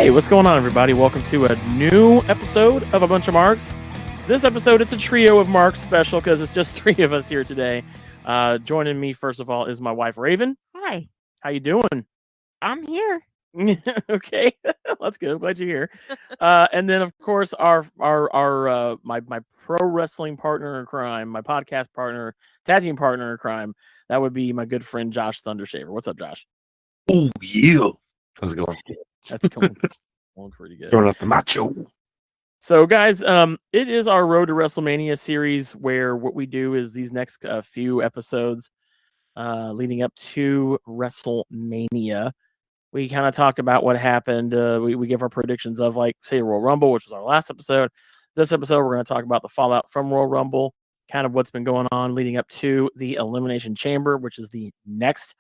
Hey, what's going on, everybody? Welcome to a new episode of A Bunch of Marks. This episode, it's a trio of Marks special because it's just three of us here today. Joining me, first of all, is my wife, Raven. Hi. How you doing? I'm here. Okay, that's good. I'm glad you're here. And then, of course, my pro wrestling partner in crime, my podcast partner, tag team partner in crime, that would be my good friend Josh Thundershaver. What's up, Josh? Oh yeah, how's it going? That's going pretty good. Throwing up the macho. So, guys, it is our Road to WrestleMania series where what we do is these next few episodes leading up to WrestleMania, we kind of talk about what happened. We give our predictions of, like, say, Royal Rumble, which was our last episode. This episode, we're going to talk about the fallout from Royal Rumble, kind of what's been going on leading up to the Elimination Chamber, which is the next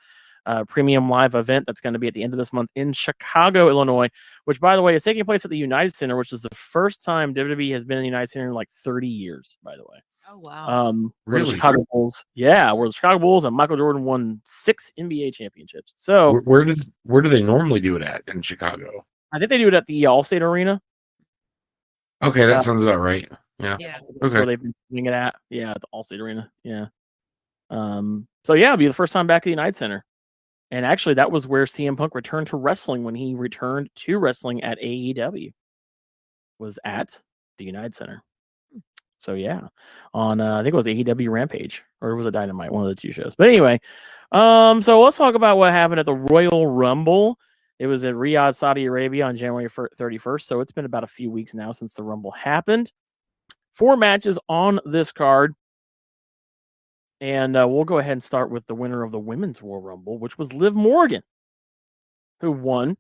premium live event that's going to be at the end of this month in Chicago, Illinois, which, by the way, is taking place at the United Center, which is the first time WWE has been in the United Center in like 30 years, by the way. Oh, wow. Really? The Chicago Bulls, where the Chicago Bulls and Michael Jordan won 6 NBA championships. So where do they normally do it at in Chicago? I think they do it at the Allstate Arena. Okay, that sounds about right. Yeah. That's where they've been doing it at. Yeah, at the Allstate Arena. Yeah. So yeah, it'll be the first time back at the United Center. And actually, that was where CM Punk returned to wrestling when he returned to wrestling at AEW. Was at the United Center. So yeah, on I think it was AEW Rampage, or was it Dynamite, one of the two shows. But anyway, so let's talk about what happened at the Royal Rumble. It was in Riyadh, Saudi Arabia on January 31st. So it's been about a few weeks now since the Rumble happened. 4 matches on this card. And we'll go ahead and start with the winner of the Women's Royal Rumble, which was Liv Morgan, who won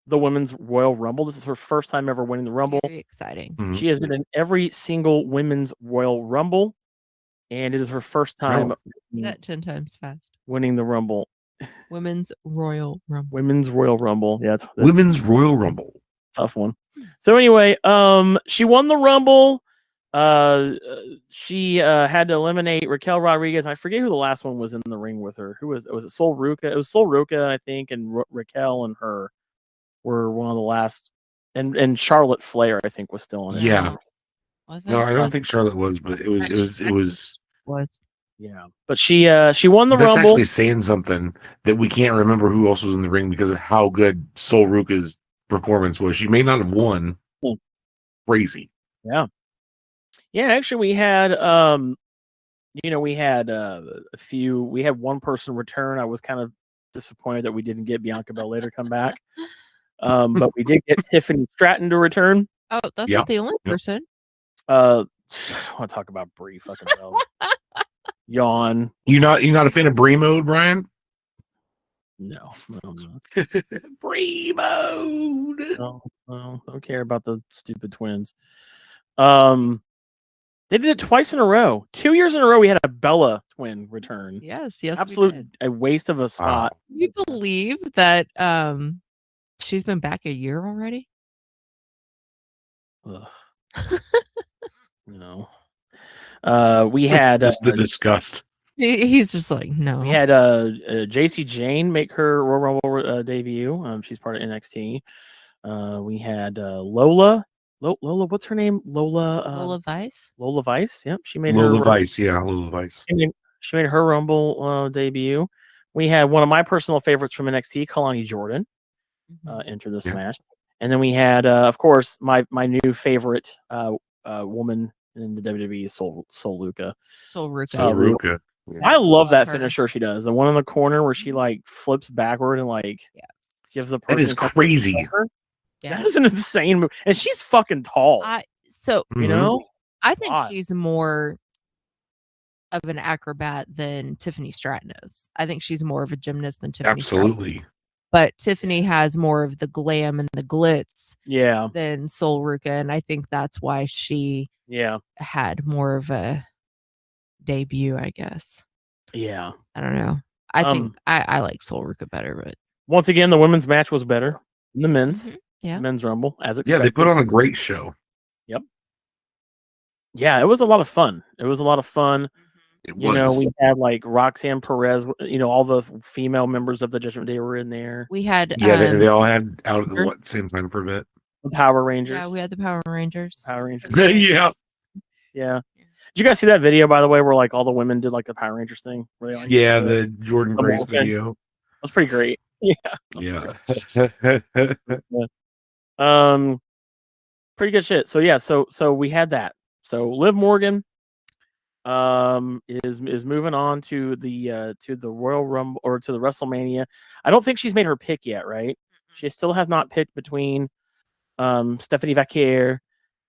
the Women's Royal Rumble. This is her first time ever winning the Rumble. Very exciting. Mm-hmm. She has been in every single Women's Royal Rumble, and it is her first time That 10 times fast. winning the Rumble. Women's Royal Rumble. Women's Royal Rumble. Yeah, that's Women's Royal Rumble. Tough one. So anyway, she won the Rumble. She had to eliminate Raquel Rodriguez. I forget who the last one was in the ring with her. Who was it? Sol Ruca? It was Sol Ruca, I think, and Raquel and her were one of the last. And Charlotte Flair, I think, was still in it. Yeah. Was it? No, I don't think Charlotte was, but it was. What? Yeah, but she won the That's Rumble. actually saying something that we can't remember who else was in the ring because of how good Sol Ruca's performance was. She may not have won. Crazy. Yeah. Yeah, actually, we had, we had we had one person return. I was kind of disappointed that we didn't get Bianca Belair to come back. But we did get Tiffany Stratton to return. Oh, that's not the only person. I don't want to talk about Brie fucking hell. Yawn. You're not a fan of Brie mode, Brian? No, I'm not. Brie mode. No, don't care about the stupid twins. They did it twice in a row. 2 years in a row, we had a Bella twin return. Yes. Absolute a waste of a spot. Can you believe that she's been back a year already? Ugh. No. We had Just the disgust. He's just like, no. We had JC Jane make her Royal Rumble debut. She's part of NXT. We had Lola, what's her name? Lola Vice. Lola Vice. Yep, she made Lola her Vice. Yeah, Lola Vice. She made her Rumble debut. We had one of my personal favorites from NXT, Kalani Jordan, enter this match, and then we had, of course, my new favorite woman in the WWE is Sol Ruca. Sol Ruca. Sol Ruca. Yeah. I love that her. finisher she does. The one in the corner where she like flips backward and like gives the person. That is crazy. Yeah. That is an insane move, and she's fucking tall. You know, I think she's more of an acrobat than Tiffany Stratton is. I think she's more of a gymnast than Tiffany. Absolutely. Stratton. But Tiffany has more of the glam and the glitz. Yeah. Than Sol Ruca, and I think that's why she had more of a debut, I guess. Yeah. I don't know. I think I like Sol Ruca better, but once again, the women's match was better than the men's. Yeah. Men's Rumble, as expected. Yeah, they put on a great show. Yep. Yeah, it was a lot of fun. You know, we had like Roxanne Perez. You know, all the female members of the Judgment Day were in there. We had they all had out at the same time for a bit. The Power Rangers. Yeah, we had the Power Rangers. Yeah. Yeah. Did you guys see that video, by the way, where like all the women did like the Power Rangers thing? Where they, like, the Jordan Grace Morphin. video. That was pretty great. Yeah. Pretty good shit. So yeah, so we had that. So Liv Morgan is moving on to the Royal Rumble or to the WrestleMania. I don't think she's made her pick yet, right? She still has not picked between Stephanie Vaquer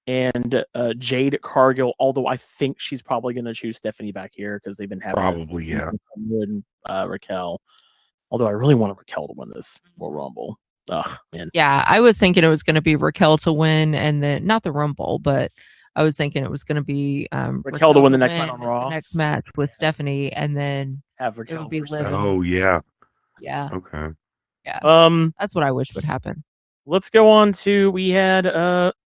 and Jade Cargill, although I think she's probably going to choose Stephanie Vaquer because they've been having probably, yeah. And Raquel. Although I really wanted Raquel to win this Royal Rumble. Ugh, man. Yeah, I was thinking it was going to be Raquel to win, and then not the Rumble, but I was thinking it was going to be Raquel to win the next night on Raw. The next match with Stephanie, and then have Raquel. It would be Liv. Oh yeah. Yeah. Okay. Yeah. That's what I wish would happen. Let's go on to we had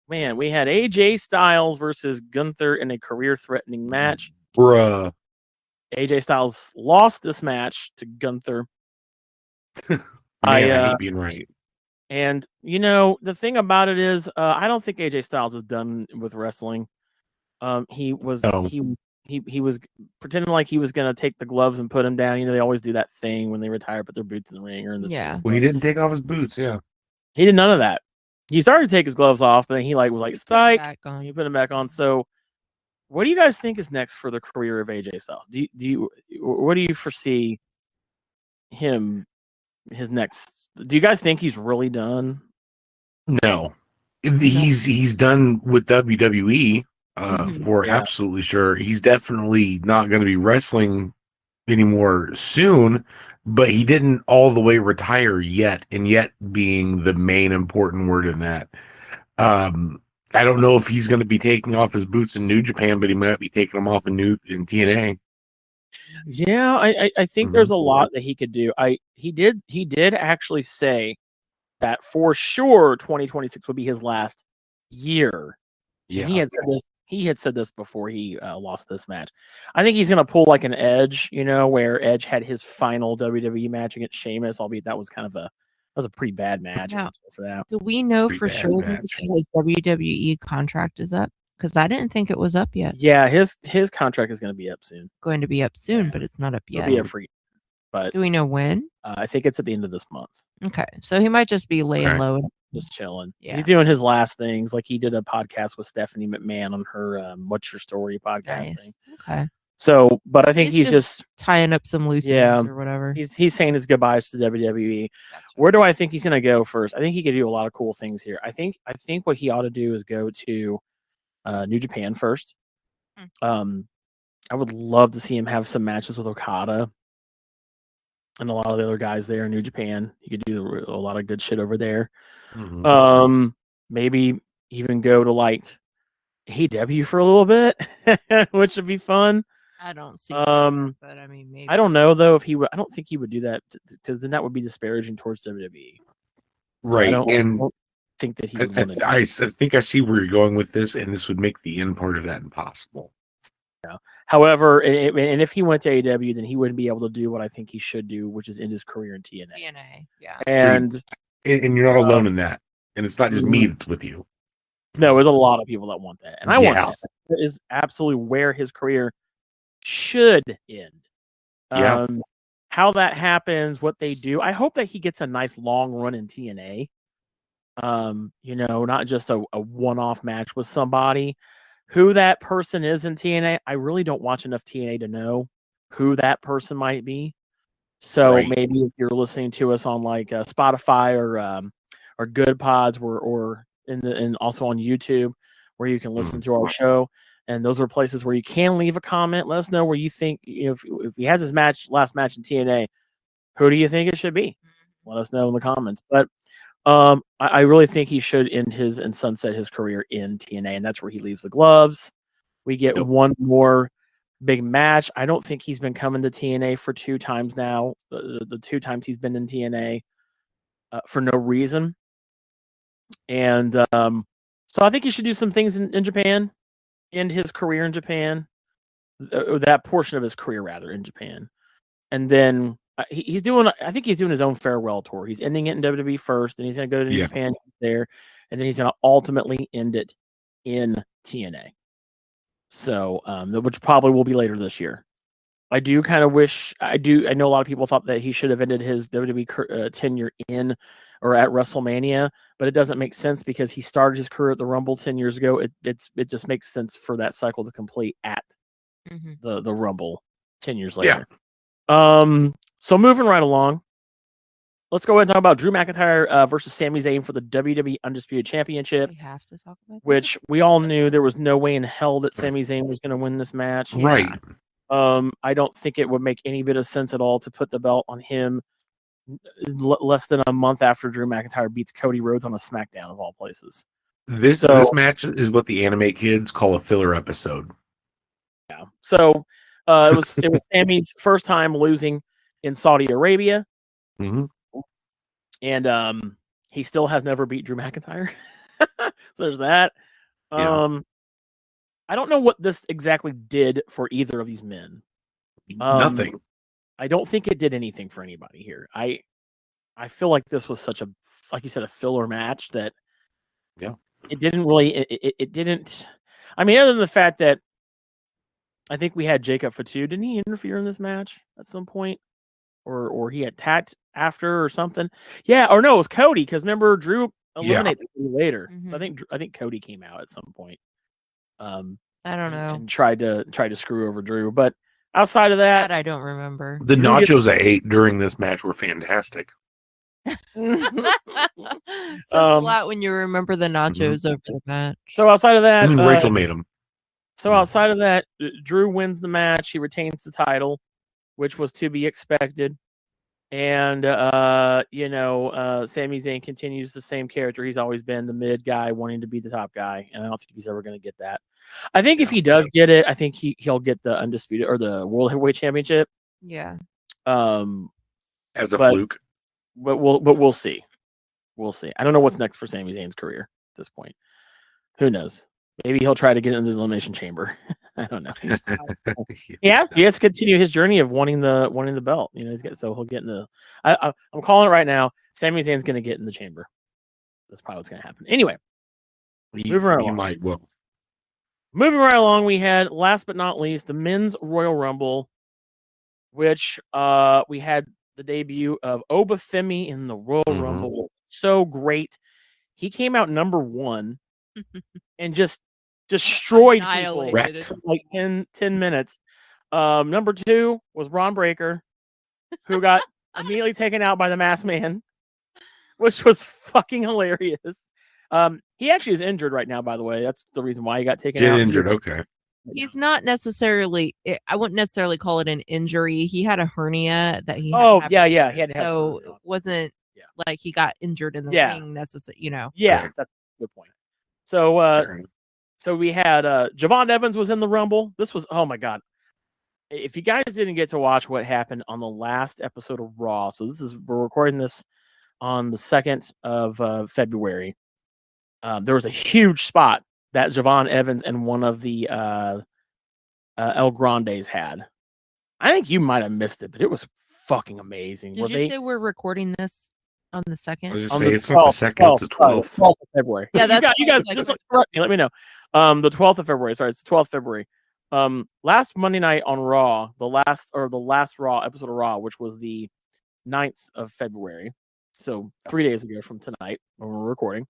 AJ Styles versus Gunther in a career-threatening match. Bruh. AJ Styles lost this match to Gunther. Man, I hate being right. And you know the thing about it is, I don't think AJ Styles is done with wrestling. He was pretending like he was gonna take the gloves and put him down. You know they always do that thing when they retire, put their boots in the ring or in this. Yeah. Well, he didn't take off his boots. Yeah. He did none of that. He started to take his gloves off, but then he was like, "Psych!" He put them back on. So, what do you guys think is next for the career of AJ Styles? What do you foresee him? His next? Do you guys think he's really done? No, he's done with WWE for absolutely sure. He's definitely not going to be wrestling anymore soon, but he didn't all the way retire yet, and yet being the main important word in that. I don't know if he's going to be taking off his boots in New Japan, but he might be taking them off in TNA. Yeah, I think there's a lot that he could do. He did actually say that for sure 2026 would be his last year. Yeah, and he had said this before he lost this match. I think he's gonna pull like an Edge, you know, where Edge had his final WWE match against Sheamus, albeit that was a pretty bad match. Yeah. For that. Do we know for sure that his WWE contract is up? Because I didn't think it was up yet. Yeah, his contract is going to be up soon. Going to be up soon, but it's not up yet. It'll be a free. But do we know when? I think it's at the end of this month. Okay, so he might just be laying low and just chilling. Yeah, he's doing his last things. Like he did a podcast with Stephanie McMahon on her "What's Your Story" podcast thing. Okay. So, but I think he's just tying up some loose ends or whatever. He's saying his goodbyes to WWE. Gotcha. Where do I think he's going to go first? I think he could do a lot of cool things here. I think what he ought to do is go to New Japan first. I would love to see him have some matches with Okada and a lot of the other guys there in New Japan. He could do a lot of good shit over there. Maybe even go to like AEW for a little bit, which would be fun. I don't see that, but I mean, maybe. I don't know though if he would. I don't think he would do that because then that would be disparaging towards WWE. Right, so I don't think that he would. I think I see where you're going with this, and this would make the end part of that impossible. Yeah. However, and if he went to AEW, then he wouldn't be able to do what I think he should do, which is end his career in TNA. Yeah. And you're not alone in that, and it's not just me that's with you. No, there's a lot of people that want that, and I want that. That is absolutely where his career should end. How that happens, what they do. I hope that he gets a nice long run in TNA. You know, not just a one-off match with somebody. Who that person is in TNA, I really don't watch enough TNA to know who that person might be. So maybe if you're listening to us on like Spotify or Good Pods or and also on YouTube where you can listen to our show, and those are places where you can leave a comment. Let us know where you think, you know, if he has his last match in TNA, who do you think it should be? Let us know in the comments. But I really think he should end and sunset his career in TNA, and that's where he leaves the gloves. We get one more big match. I don't think he's been coming to TNA for 2 times now. The 2 times he's been in TNA for no reason. And so I think he should do some things in Japan, end his career in Japan, that portion of his career rather in Japan. And then he's doing, I think he's doing his own farewell tour. He's ending it in WWE first, and he's going to go to New Japan there, and then he's going to ultimately end it in TNA. So, which probably will be later this year. I do kind of wish, I know a lot of people thought that he should have ended his WWE tenure in or at WrestleMania, but it doesn't make sense because he started his career at the Rumble 10 years ago. It just makes sense for that cycle to complete at the Rumble 10 years later. So moving right along, let's go ahead and talk about Drew McIntyre versus Sami Zayn for the WWE Undisputed Championship. We have to talk about which we all knew there was no way in hell that Sami Zayn was going to win this match. Right. I don't think it would make any bit of sense at all to put the belt on him less than a month after Drew McIntyre beats Cody Rhodes on a SmackDown of all places. This match is what the anime kids call a filler episode. Yeah. So it was Sami's first time losing in Saudi Arabia, and he still has never beat Drew McIntyre. So there's that. I don't know what this exactly did for either of these men. Nothing. I don't think it did anything for anybody here. I feel like this was such a, like you said, a filler match that it didn't really, it didn't, I mean, other than the fact that I think we had Jacob Fatu. Didn't he interfere in this match at some point? Or he attacked after or something? Yeah, or no, it was Cody, because remember Drew eliminates Cody later. So I think Cody came out at some point. I don't know. And tried to screw over Drew, but outside of that, I don't remember. The nachos I ate during this match were fantastic. Says a lot when you remember the nachos over the match. So outside of that, Rachel made them. So outside of that, Drew wins the match. He retains the title, which was to be expected. And Sami Zayn continues the same character he's always been, the mid guy wanting to be the top guy, and I don't think he's ever going to get that. I think if he does get it, I think he'll get the undisputed or the World Heavyweight Championship. Yeah. As a fluke. But we'll see. We'll see. I don't know what's next for Sami Zayn's career at this point. Who knows? Maybe he'll try to get into the Elimination Chamber. I don't know. He has to continue his journey of wanting the belt. You know, he'll get in the. I'm calling it right now. Sami Zayn's going to get in the chamber. That's probably what's going to happen. Anyway, moving right along. Moving right along, we had last but not least the Men's Royal Rumble, which we had the debut of Obafemi in the Royal Rumble. So great. He came out number 1 and just destroyed people like 10 minutes. Number 2 was Braun Breaker, who got immediately taken out by the Masked Man, which was fucking hilarious. He actually is injured right now, by the way. That's the reason why he got taken out. Injured, okay. He's not necessarily, I wouldn't necessarily call it an injury. He had a hernia that he had. He had to have. So it wasn't like he got injured in the ring necessarily, Yeah, that's a good point. So we had Javon Evans was in the Rumble. This was, oh my God. If you guys didn't get to watch what happened on the last episode of Raw, so we're recording this on the 2nd of February. There was a huge spot that Javon Evans and one of the El Grandes had. I think you might have missed it, but it was fucking amazing. Did you say we're recording this on the 2nd? It's not the 2nd, it's the 12th. 12th of February. Yeah, that's you guys just correct me, let me know. The 12th of February. Sorry, it's the 12th of February. Last Monday night on Raw, the last Raw episode of Raw, which was the 9th of February. So 3 days ago from tonight when we're recording.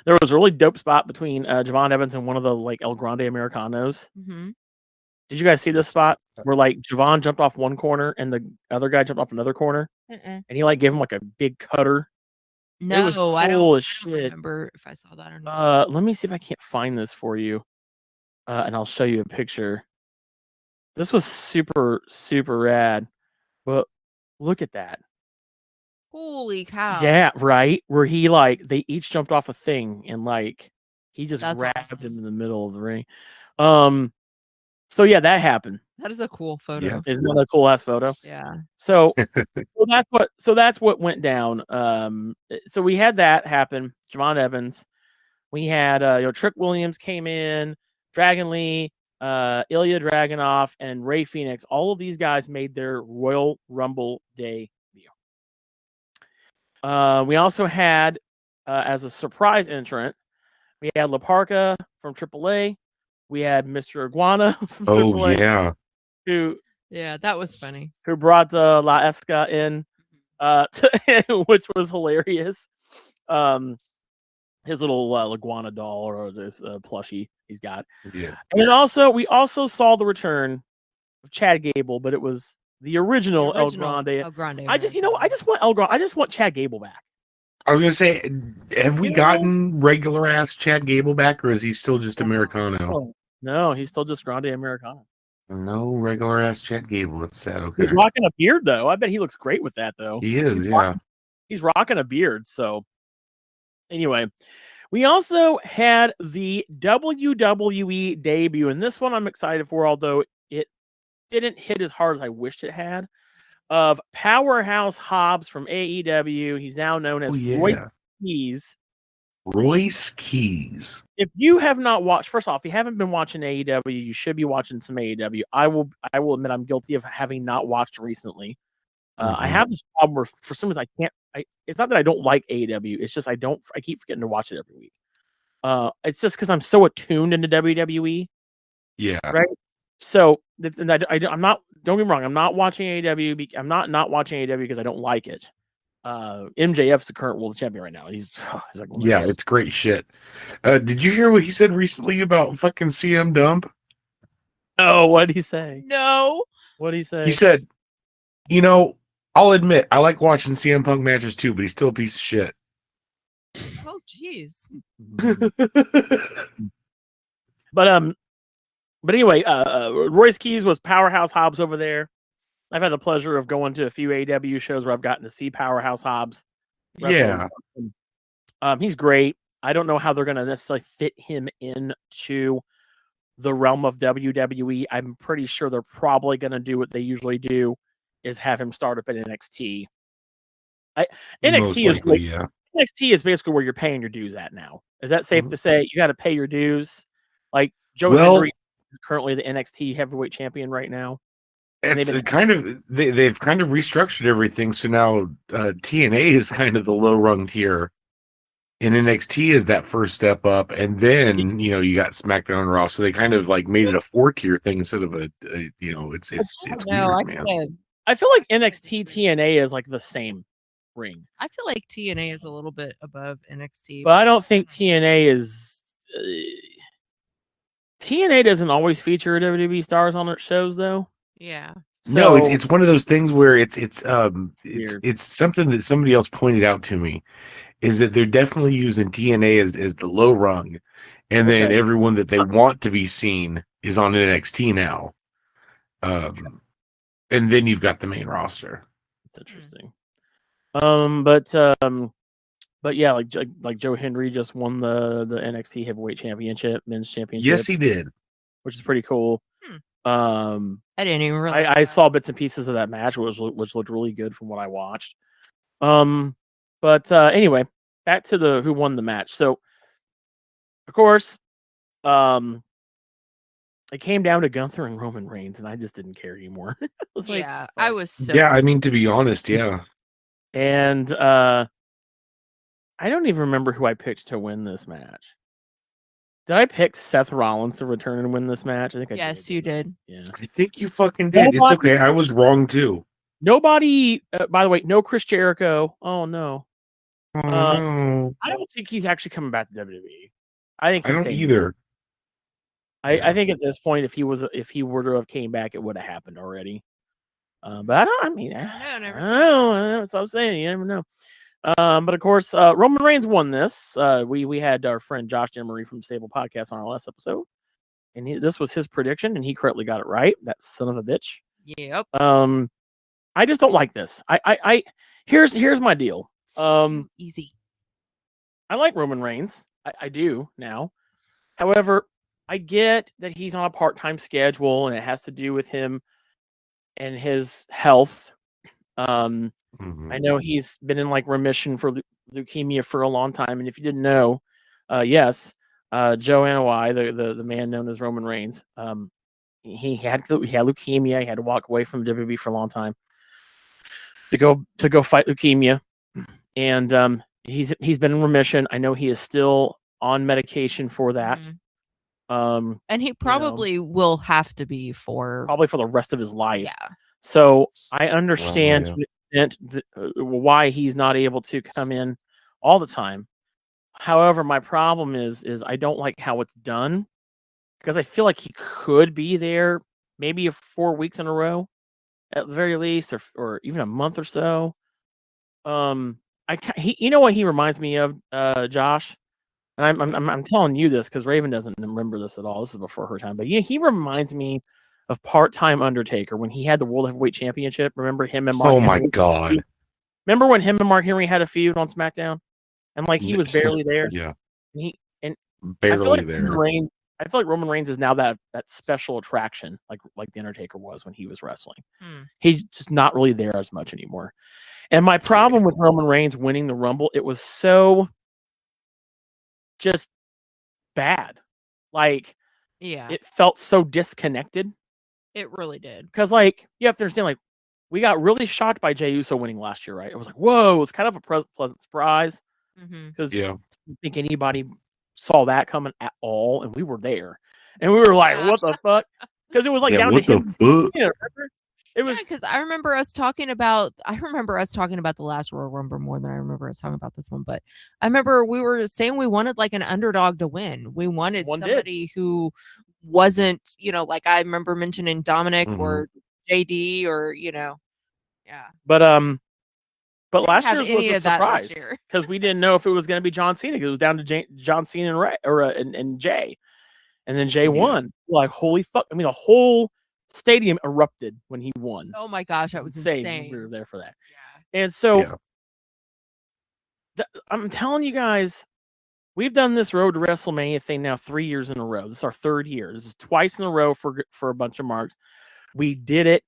There was a really dope spot between Javon Evans and one of the like El Grande Americanos. Did you guys see this spot where like Javon jumped off one corner and the other guy jumped off another corner, and he like gave him like a big cutter? No, it was cool I don't shit. Remember if I saw that or not. Let me see if I can't find this for you, and I'll show you a picture. This was super rad, but look at that. Holy cow. Yeah, right. Where he like they each jumped off a thing and like he just grabbed him in the middle of the ring. So yeah, that happened. That is a cool photo. Yeah. Isn't that a cool ass photo? Yeah. So that's what went down. So we had that happen. Javon Evans. We had Trick Williams came in, Dragon Lee, Ilya Dragunov, and Rey Fenix. All of these guys made their Royal Rumble debut. We also had, as a surprise entrant, we had La Parka from AAA. We had Mr. Iguana from AAA. Yeah. Yeah, that was funny. Who brought La Esca in, which was hilarious. His little iguana doll or this plushie he's got. Yeah. And then we also saw the return of Chad Gable, but it was the original El Grande. El Grande. I just want Chad Gable back. I was gonna say, have we gotten regular ass Chad Gable back, or is he still just Americano? No, he's still just Grande Americano. No regular ass Chad Gable. It's sad. Okay. He's rocking a beard though. I bet he looks great with that though. He is, yeah. He's rocking a beard. So anyway, we also had the WWE debut, and this one I'm excited for, although it didn't hit as hard as I wished it had. Of Powerhouse Hobbs from AEW. He's now known as Royce Keys. Royce Keys. If you have not watched, first off, if you haven't been watching AEW, you should be watching some AEW. I will admit I'm guilty of having not watched recently. I have this problem where for some reason I can't. It's not that I don't like AEW. It's just I keep forgetting to watch it every week. It's just because I'm so attuned into WWE. Yeah. Right. So I'm not. Don't get me wrong. I'm not watching AEW. I'm not watching AEW because I don't like it. MJF's the current world champion right now. He's like, yeah, it's great shit. Did you hear what he said recently about fucking CM Dump? Oh, what did he say? No. What did he say? He said, I'll admit I like watching CM Punk matches too, but he's still a piece of shit. Oh, jeez. But anyway, Royce Keys was Powerhouse Hobbs over there. I've had the pleasure of going to a few AEW shows where I've gotten to see Powerhouse Hobbs. Yeah. He's great. I don't know how they're going to necessarily fit him into the realm of WWE. I'm pretty sure they're probably going to do what they usually do, is have him start up at NXT. NXT is basically where you're paying your dues at now. Is that safe to say? You got to pay your dues. Like Joe Hendry is currently the NXT heavyweight champion right now. It's they've kind of restructured everything. So now TNA is kind of the low rung tier, and NXT is that first step up, and then you got SmackDown and Raw. So they kind of like made it a 4-tier thing instead of it's weird, man. I feel like NXT TNA is like the same ring. I feel like TNA is a little bit above NXT, but I don't think TNA is. TNA doesn't always feature WWE stars on their shows, though. Yeah. So, no, it's one of those things where it's something that somebody else pointed out to me, is that they're definitely using TNA as the low rung, and then everyone that they want to be seen is on NXT now. And then you've got the main roster. It's interesting. But yeah, like Joe Hendry just won the NXT Heavyweight Championship, men's championship. Yes, he did, which is pretty cool. I didn't even realize. I saw bits and pieces of that match, which looked really good from what I watched. But anyway, back to who won the match. So, of course, it came down to Gunther and Roman Reigns, and I just didn't care anymore. I was so. Yeah, I mean, to be honest, yeah. And I don't even remember who I picked to win this match. Did I pick Seth Rollins to return and win this match? I think I did. Yes, you did. Yeah. I think you fucking did. It's okay. I was wrong too. Nobody, by the way, no Chris Jericho. Oh, no. No. I don't think he's actually coming back to WWE. I think I don't either. I think at this point, if he were to have came back, it would have happened already. But I don't know. That's what I'm saying. You never know. But of course, Roman Reigns won this. We had our friend Josh Emery from Stable Podcast on our last episode, and this was his prediction, and he correctly got it right. That son of a bitch. Yep. I just don't like this. Here's my deal. Easy. I like Roman Reigns. I do now. However, I get that he's on a part-time schedule, and it has to do with him and his health. I know he's been in like remission for leukemia for a long time, and if you didn't know, yes, Joe Anoa'i, the man known as Roman Reigns, he had leukemia. He had to walk away from WWE for a long time to go fight leukemia, and he's been in remission. I know he is still on medication for that. And he probably will have to be for the rest of his life. Yeah. So I understand why he's not able to come in all the time. However, my problem is I don't like how it's done, because I feel like he could be there maybe 4 weeks in a row at the very least, or even a month or so. You know what he reminds me of, Josh? And I'm telling you this because Raven doesn't remember this at all. This is before her time, but he reminds me of part-time Undertaker when he had the World Heavyweight Championship. Remember him and Mark Henry? My God! Remember when him and Mark Henry had a feud on SmackDown, and like he was barely there. Yeah, barely there. I feel like Roman Reigns is now that special attraction, like the Undertaker was when he was wrestling. He's just not really there as much anymore. And my problem with Roman Reigns winning the Rumble, it was so just bad. Like, it felt so disconnected. It really did. Because, like, you have to understand, like, we got really shocked by Jey Uso winning last year, right? It was like, whoa, it's kind of a pleasant surprise. Because I don't think anybody saw that coming at all, and we were there. And we were like, what the fuck? Because it was like down to him. It was because I remember us talking about the last Royal Rumble more than I remember us talking about this one. But I remember we were saying we wanted like an underdog to win. We wanted somebody who wasn't, like I remember mentioning Dominic or JD or But last year's was a surprise because we didn't know if it was going to be John Cena, because it was down to John Cena and Jay, and then Jay won. Like, holy fuck! I mean, the whole stadium erupted when he won. Oh my gosh, that was insane. We were there for that. Yeah. And so I'm telling you guys, we've done this Road to WrestleMania thing now 3 years in a row. This is our 3rd year. This is twice in a row for a bunch of marks. We did it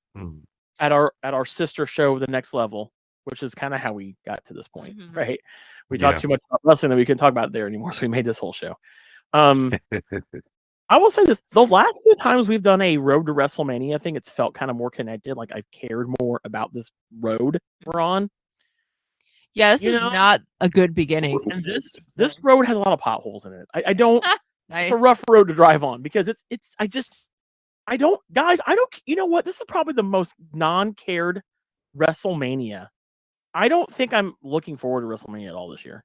at our sister show, The Next Level, which is kind of how we got to this point, right? We talked too much about wrestling that we couldn't talk about it there anymore, so we made this whole show. I will say this: the last 2 times we've done a Road to WrestleMania, I think it's felt kind of more connected. Like, I've cared more about this road we're on. Yeah, this is not a good beginning. And this road has a lot of potholes in it. I don't. Nice. It's a rough road to drive on because I don't. You know what? This is probably the most non-cared WrestleMania. I don't think I'm looking forward to WrestleMania at all this year.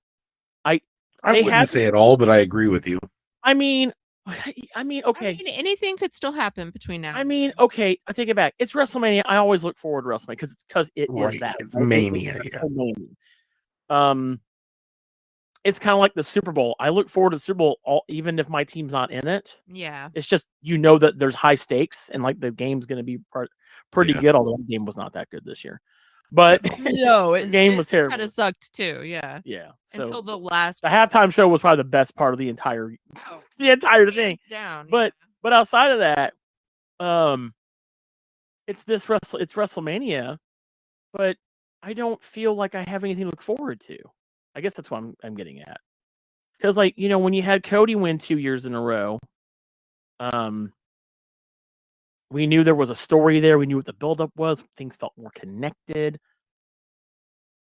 I wouldn't say at all, but I agree with you. I mean, okay. Anything could still happen between now. Okay, I take it back. It's WrestleMania. I always look forward to WrestleMania because it is that. It's mania. It's kind of like the Super Bowl. I look forward to the Super Bowl even if my team's not in it. Yeah. It's just that there's high stakes and like the game's going to be pretty good. Although the game was not that good this year. But no, the game was terrible. Kind of sucked too. Yeah. Yeah. So until the halftime show was probably the best part of the entire thing. Down. But outside of that, it's WrestleMania, but I don't feel like I have anything to look forward to. I guess that's what I'm getting at. Because when you had Cody win 2 years in a row, we knew there was a story there. We knew what the buildup was. Things felt more connected.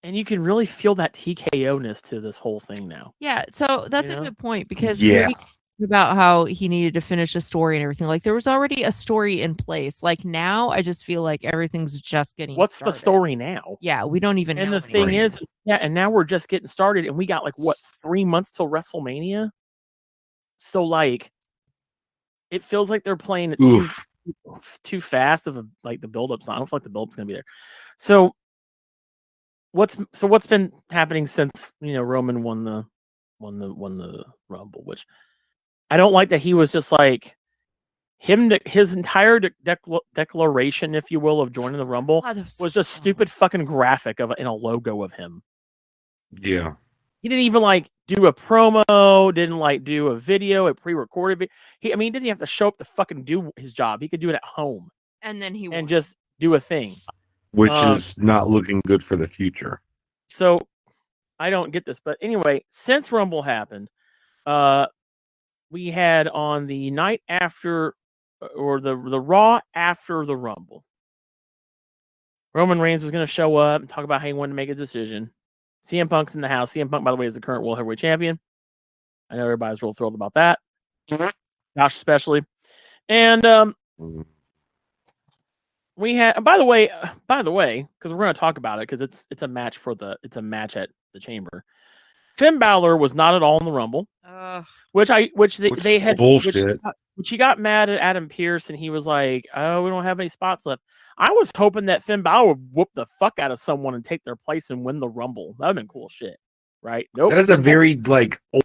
And you can really feel that TKO-ness to this whole thing now. Yeah, so that's a good point because about how he needed to finish a story and everything. Like, there was already a story in place. Like, now I just feel like everything's just getting started. The story now? Yeah, we don't even know. And the thing is, and now we're just getting started, and we got 3 months till WrestleMania? So, it feels like they're playing it too fast of the build-up's. I don't feel like the build-up's gonna be there. So what's been happening since Roman won the Rumble, which I don't like that he was just like his entire declaration, if you will, of joining the Rumble was just stupid fucking graphic in a logo of him. Yeah. He didn't even do a promo, didn't do a video, a pre-recorded video. He didn't have to show up to fucking do his job. He could do it at home. And then and just do a thing. Which is not looking good for the future. So I don't get this. But anyway, since Rumble happened, we had on the night after, or the Raw after the Rumble, Roman Reigns was going to show up and talk about how he wanted to make a decision. CM Punk's in the house. CM Punk, by the way, is the current World Heavyweight Champion. I know everybody's real thrilled about that. Josh especially. And we had, by the way, because we're going to talk about it because it's a match at the Chamber. Finn Balor was not at all in the Rumble, which they had bullshit. Which he got mad at Adam Pearce and he was like, "Oh, we don't have any spots left." I was hoping that Finn Balor would whoop the fuck out of someone and take their place and win the Rumble. That'd been cool shit, right? Nope. That is a very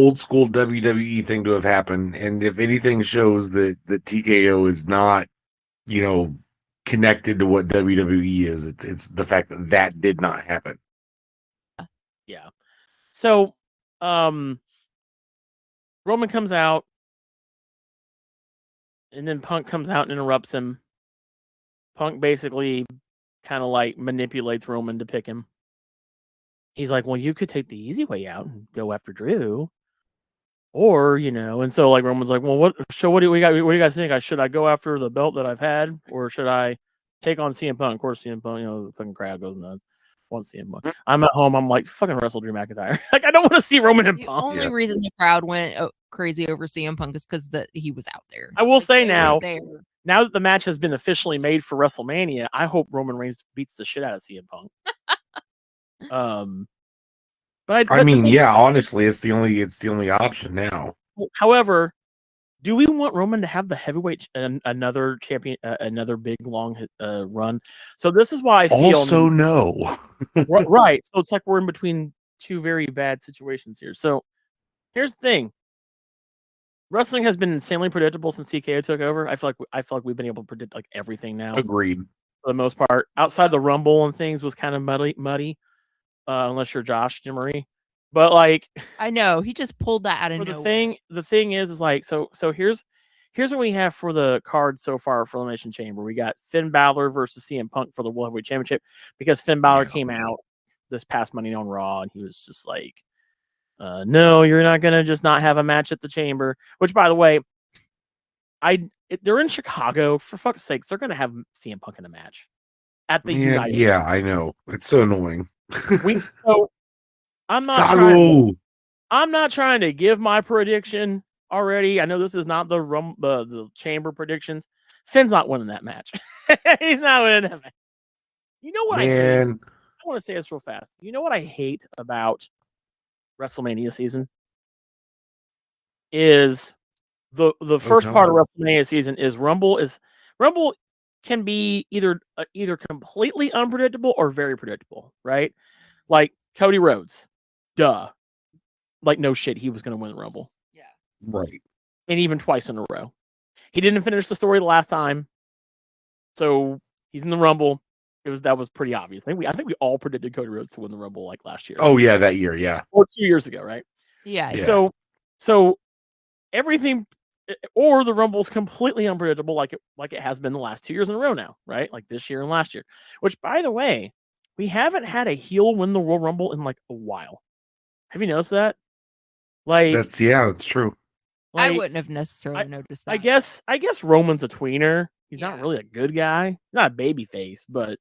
old school WWE thing to have happened, and if anything shows that the TKO is not, connected to what WWE is, it's the fact that did not happen. Yeah. So, Roman comes out, and then Punk comes out and interrupts him. Punk basically kind of manipulates Roman to pick him. He's like, "Well, you could take the easy way out and go after Drew, or and so Roman's like, "Well, what do we got? What do you guys think? Should I go after the belt that I've had, or should I take on CM Punk?" Of course, CM Punk, the fucking crowd goes nuts. Want CM Punk. I'm at home. I'm like, fucking wrestle Drew McIntyre. I don't want to see Roman and Punk. The only reason the crowd went crazy over CM Punk is because he was out there. I will say now that the match has been officially made for WrestleMania, I hope Roman Reigns beats the shit out of CM Punk. But honestly, it's the only option now. However, do we want Roman to have the heavyweight another champion, another big long run? So this is why I feel also no. Right. So it's like we're in between two very bad situations here. So here's the thing: wrestling has been insanely predictable since TKO took over. I feel like we've been able to predict everything now. Agreed. For the most part, outside the Rumble and things was kind of muddy. Unless you're Josh Marie. But I know he just pulled that out of nowhere. The thing is so here's what we have for the card so far for Elimination Chamber. We got Finn Balor versus CM Punk for the World Heavyweight Championship because Finn Balor came out this past Monday on Raw and he was just like, "No, you're not gonna just not have a match at the Chamber." Which, by the way, they're in Chicago, for fuck's sakes. They're gonna have CM Punk in a match at the United. Yeah, I know. It's so annoying. I'm not trying to give my prediction already. I know this is not the Chamber predictions. Finn's not winning that match. He's not winning that match. You know what I hate? I want to say this real fast. You know what I hate about WrestleMania season? Is the first part of WrestleMania season is Rumble can be either completely unpredictable or very predictable, right? Like Cody Rhodes. Duh. No shit, he was going to win the Rumble. Yeah. Right. And even twice in a row. He didn't finish the story the last time. So he's in the Rumble. That was pretty obvious. I think we all predicted Cody Rhodes to win the Rumble last year. Oh yeah, that year, yeah. Or 2 years ago, right? Yeah. So everything, or the Rumble's completely unpredictable like it has been the last 2 years in a row now, right? Like this year and last year. Which, by the way, we haven't had a heel win the Royal Rumble in a while. Have you noticed that? That's true. I wouldn't have necessarily noticed that. I guess Roman's a tweener. He's not really a good guy. He's not a baby face, but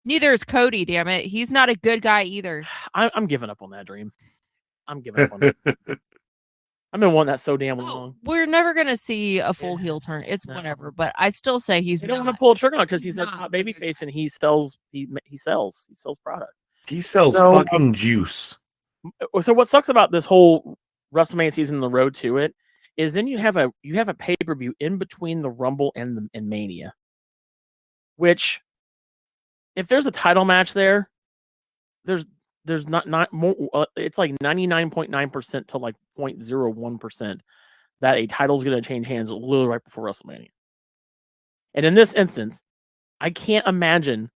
neither is Cody, damn it. He's not a good guy either. I'm giving up on that dream. I'm giving up on it. I've been wanting that so damn long. We're never gonna see a full heel turn. It's whatever, but I still say they don't want to pull a trigger on it because he's a top baby face and he sells product. He sells fucking juice. So what sucks about this whole WrestleMania season and the road to it is then you have a pay-per-view in between the Rumble and Mania. Which, if there's a title match there's not more. It's 99.9% to 0.01% that a title's going to change hands literally right before WrestleMania. And in this instance, I can't imagine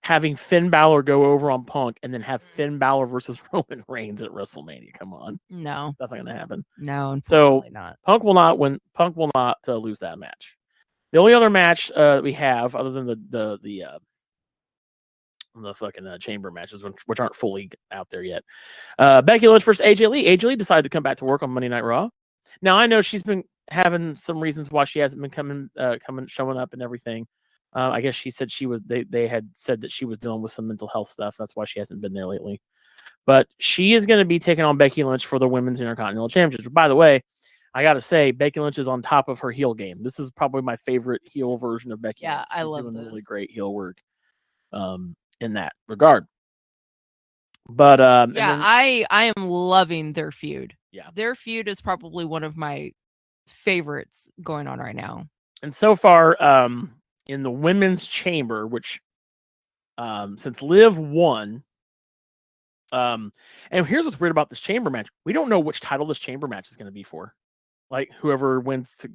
having Finn Balor go over on Punk and then have Finn Balor versus Roman Reigns at WrestleMania. Come on. No. That's not going to happen. No, so not. Punk will not win. Punk will not lose that match. The only other match that we have, other than the fucking chamber matches, which aren't fully out there yet, Becky Lynch versus AJ Lee. AJ Lee decided to come back to work on Monday Night Raw. Now I know she's been having some reasons why she hasn't been showing up and everything. I guess she said they had said that she was dealing with some mental health stuff. That's why she hasn't been there lately. But she is going to be taking on Becky Lynch for the Women's Intercontinental Championship. By the way, I got to say, Becky Lynch is on top of her heel game. This is probably my favorite heel version of Becky Lynch. I love doing this. really great heel work in that regard. But I am loving their feud. Yeah. Their feud is probably one of my favorites going on right now. And so far, in the women's chamber, which since Liv won, and here's what's weird about this chamber match. We don't know which title this chamber match is going to be for. Like whoever wins to,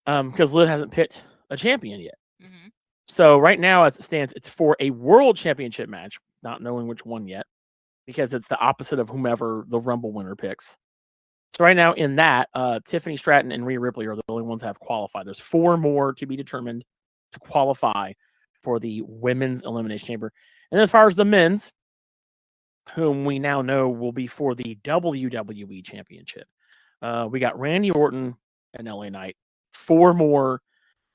because Liv hasn't picked a champion yet. Mm-hmm. So right now, as it stands, it's for a world championship match, not knowing which one yet, because it's the opposite of whomever the Rumble winner picks. So right now in that, Tiffany Stratton and Rhea Ripley are the only ones that have qualified. There's 4 more to be determined to qualify for the women's elimination chamber. And as far as the men's, whom we now know will be for the WWE championship, we got Randy Orton and LA Knight. 4 more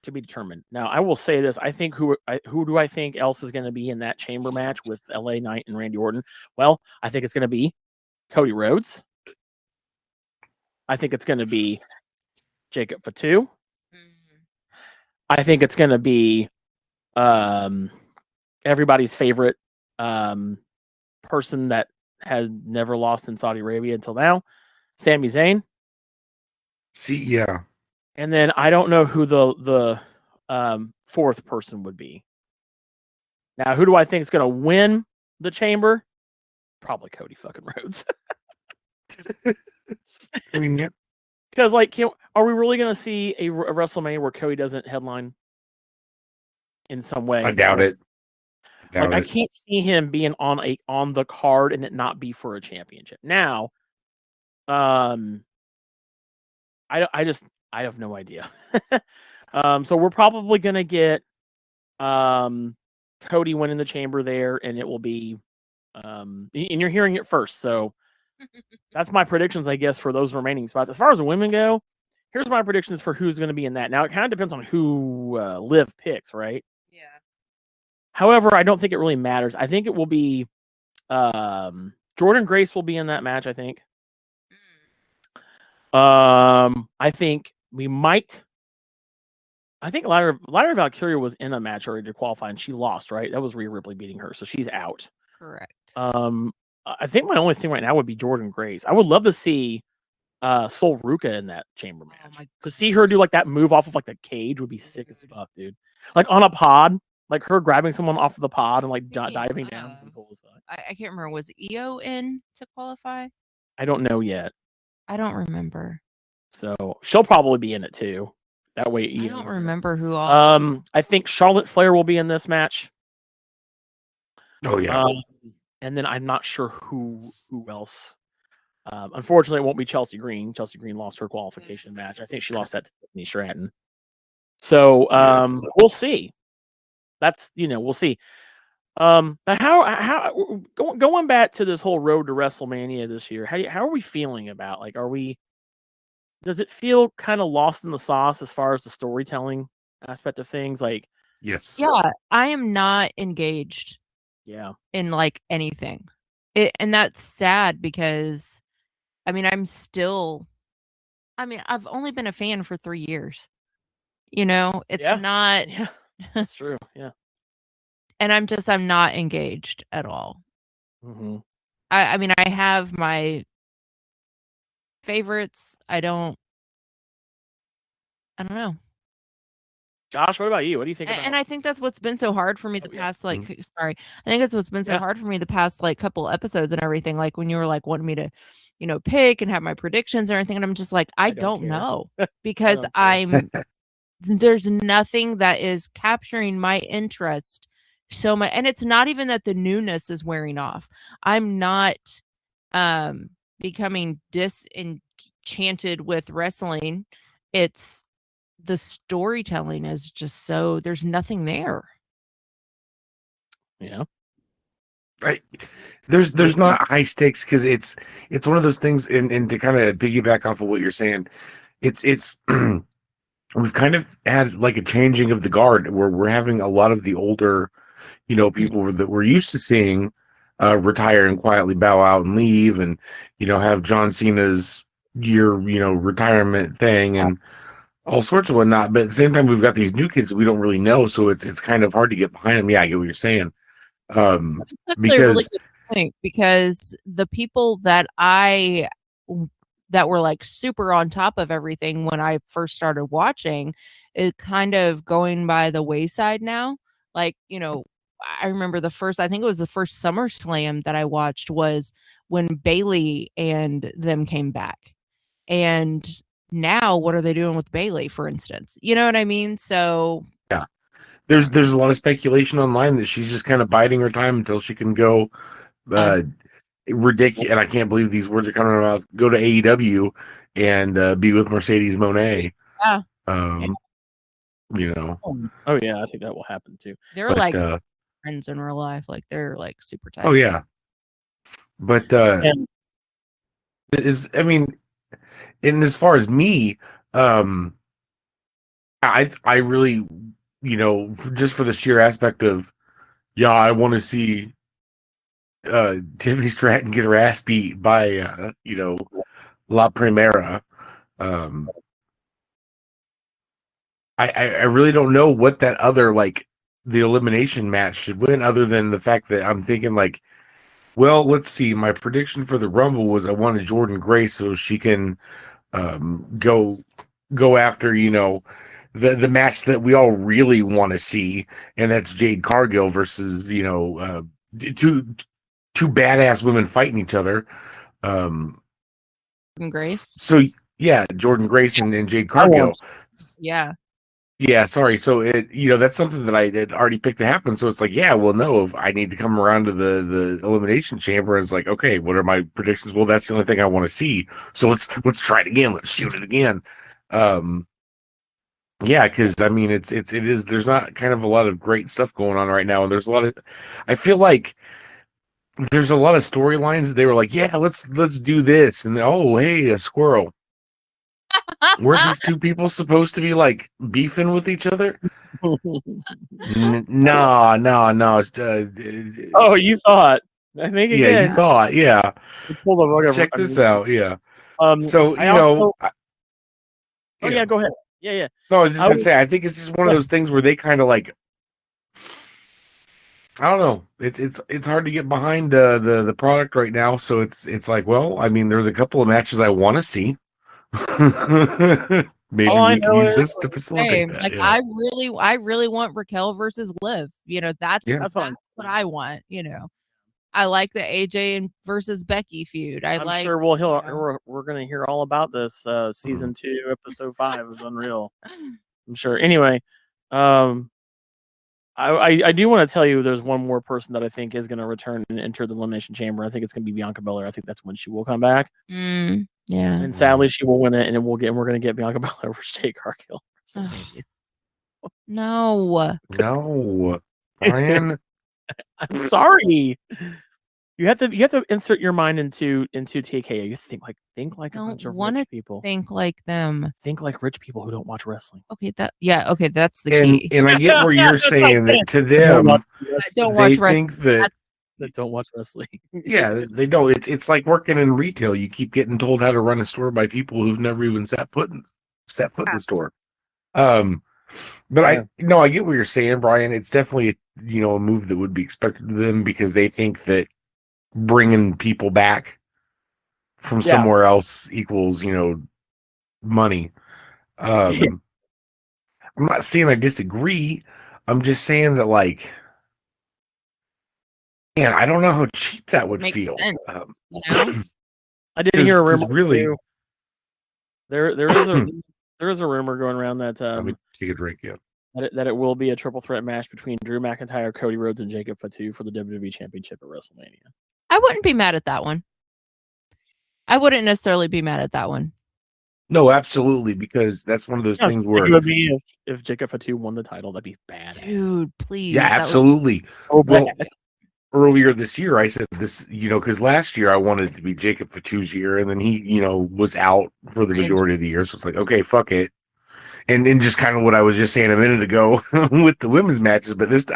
to be determined. Now, I will say this. I think who do I think else is going to be in that chamber match with LA Knight and Randy Orton? Well, I think it's going to be Cody Rhodes. I think it's going to be Jacob Fatu. I think it's going to be everybody's favorite person that has never lost in Saudi Arabia until now, Sami Zayn. Yeah. And then I don't know who the 4th person would be. Now, who do I think is going to win the chamber? Probably Cody fucking Rhodes. I mean, yeah. Because, are we really going to see a WrestleMania where Cody doesn't headline in some way? I doubt it. I can't see him being on the card and it not be for a championship. Now, I have no idea. So we're probably going to get Cody winning the chamber there, and it will be and you're hearing it first. So that's my predictions, I guess, for those remaining spots. As far as the women go, here's my predictions for who's going to be in that. Now, it kind of depends on who Liv picks, right? Yeah. However, I don't think it really matters. I think it will be Jordan Grace will be in that match, I think. I think we might. I think Lyra Valkyria was in a match already to qualify, and she lost, right? That was Rhea Ripley beating her, so she's out. Correct. I think my only thing right now would be Jordan Grace. I would love to see Sol Ruka in that chamber match. To see her do that move off of the cage would be sick as fuck, dude. On a pod, her grabbing someone off of the pod and diving down. Cool as fuck. I can't remember. Was Io in to qualify? I don't know yet. I don't remember. So she'll probably be in it too. That way, I don't remember who all. I think Charlotte Flair will be in this match. Oh yeah. And then I'm not sure who else. Unfortunately, it won't be Chelsea Green. Chelsea Green lost her qualification match. I think she lost that to Tiffany Stratton. So we'll see. We'll see. But how going back to this whole road to WrestleMania this year? How are we feeling about does it feel kind of lost in the sauce as far as the storytelling aspect of things? Yes. Yeah, I am not engaged. Yeah. In anything. And that's sad because I've only been a fan for 3 years. It's not. Yeah, that's true. Yeah. And I'm not engaged at all. Mm-hmm. I have my favorites. I don't know. Josh, what about you? What do you think about? And I think that's what's been so hard for me the past sorry. I think that's what's been so hard for me the past couple episodes and everything. When you were wanting me to, pick and have my predictions and everything, and I'm just I don't know because there's nothing that is capturing my interest so much, and it's not even that the newness is wearing off. I'm not becoming disenchanted with wrestling. It's the storytelling is just there's nothing there. Yeah. There's not high stakes because it's one of those things, and to kind of piggyback off of what you're saying, it's we've kind of had like a changing of the guard where we're having a lot of the older, people that we're used to seeing retire and quietly bow out and leave, and have John Cena's year retirement thing and all sorts of whatnot. But at the same time, we've got these new kids that we don't really know, so it's kind of hard to get behind them. Yeah, I get what you're saying. That's actually a really good point, because the people that were like super on top of everything when I first started watching is kind of going by the wayside now. Like, I remember I think it was the first SummerSlam that I watched was when Bayley and them came back. And now what are they doing with Bayley, for instance? You know what I mean? So yeah. There's a lot of speculation online that she's just kind of biding her time until she can go ridiculous, and I can't believe these words are coming out. Go to AEW and be with Mercedes Moné. Yeah. Oh yeah, I think that will happen too. They're like friends in real life, like they're like super tight. Oh yeah, but and as far as me, I really, just for the sheer aspect of, I want to see Tiffany Stratton get her ass beat by La Primera. I really don't know what that other, like, the elimination match should win, other than the fact that I'm thinking, like, well, let's see. My prediction for the Rumble was I wanted Jordynne Grace so she can go after, the match that we all really want to see, and that's Jade Cargill versus, two badass women fighting each other. Jordynne Grace. So yeah, Jordynne Grace and Jade Cargill. Yeah. Yeah, sorry. So that's something that I had already picked to happen. So it's like, yeah, well, no, if I need to come around to the elimination chamber, and it's like, okay, what are my predictions? Well, that's the only thing I want to see. So let's try it again. Let's shoot it again. Yeah, because it is. There's not kind of a lot of great stuff going on right now, and there's a lot of. I feel like there's a lot of storylines. They were like, yeah, let's do this, and oh, hey, a squirrel. Were these two people supposed to be like beefing with each other? No. Oh, you thought? I think again. Yeah, you thought. Yeah. Pull the rug over. Check this out. Yeah. So go ahead. Yeah. No, I was just gonna say, I think it's just one of those things where they kind of like, I don't know. It's hard to get behind the product right now. So it's like, well, there's a couple of matches I want to see. Maybe we can use this to facilitate that. Like, yeah. I really want Raquel versus Liv. That's what I want. I like the AJ versus Becky feud. I'm sure we're gonna hear all about this. Season 2, episode 5 is unreal. I'm sure. Anyway, I do want to tell you there's one more person that I think is going to return and enter the elimination chamber. I think it's going to be Bianca Belair. I think that's when she will come back. Yeah. And sadly, she will win it, and we're going to get Bianca Belair versus Jade Cargill. No, Brian. I'm sorry. You have to insert your mind into TKO. You think like a bunch of rich people. Think like them. Think like rich people who don't watch wrestling. Okay, that's the key. And I get where you're saying that to them, they think that don't watch wrestling. Yeah, they don't. It's like working in retail. You keep getting told how to run a store by people who've never even set foot in the store. But I get what you're saying, Brian. It's definitely a move that would be expected of them, because they think that bringing people back from somewhere else equals money. I'm not saying I disagree. I'm just saying that, like, man, I don't know how cheap that would feel. Sense, I did hear a rumor. Really, there is a rumor going around that let me take a drink. Yeah, that it will be a triple threat match between Drew McIntyre, Cody Rhodes, and Jacob Fatu for the WWE Championship at WrestleMania. I wouldn't be mad at that one. I wouldn't necessarily be mad at that one. No, absolutely, because that's one of those things where it would be if Jacob Fatu won the title, that'd be bad. Dude, please. Yeah, absolutely. Well, earlier this year, I said this, because last year I wanted it to be Jacob Fatu's year, and then he, was out for the majority of the year. So it's like, okay, fuck it. And then just kind of what I was just saying a minute ago with the women's matches, but this,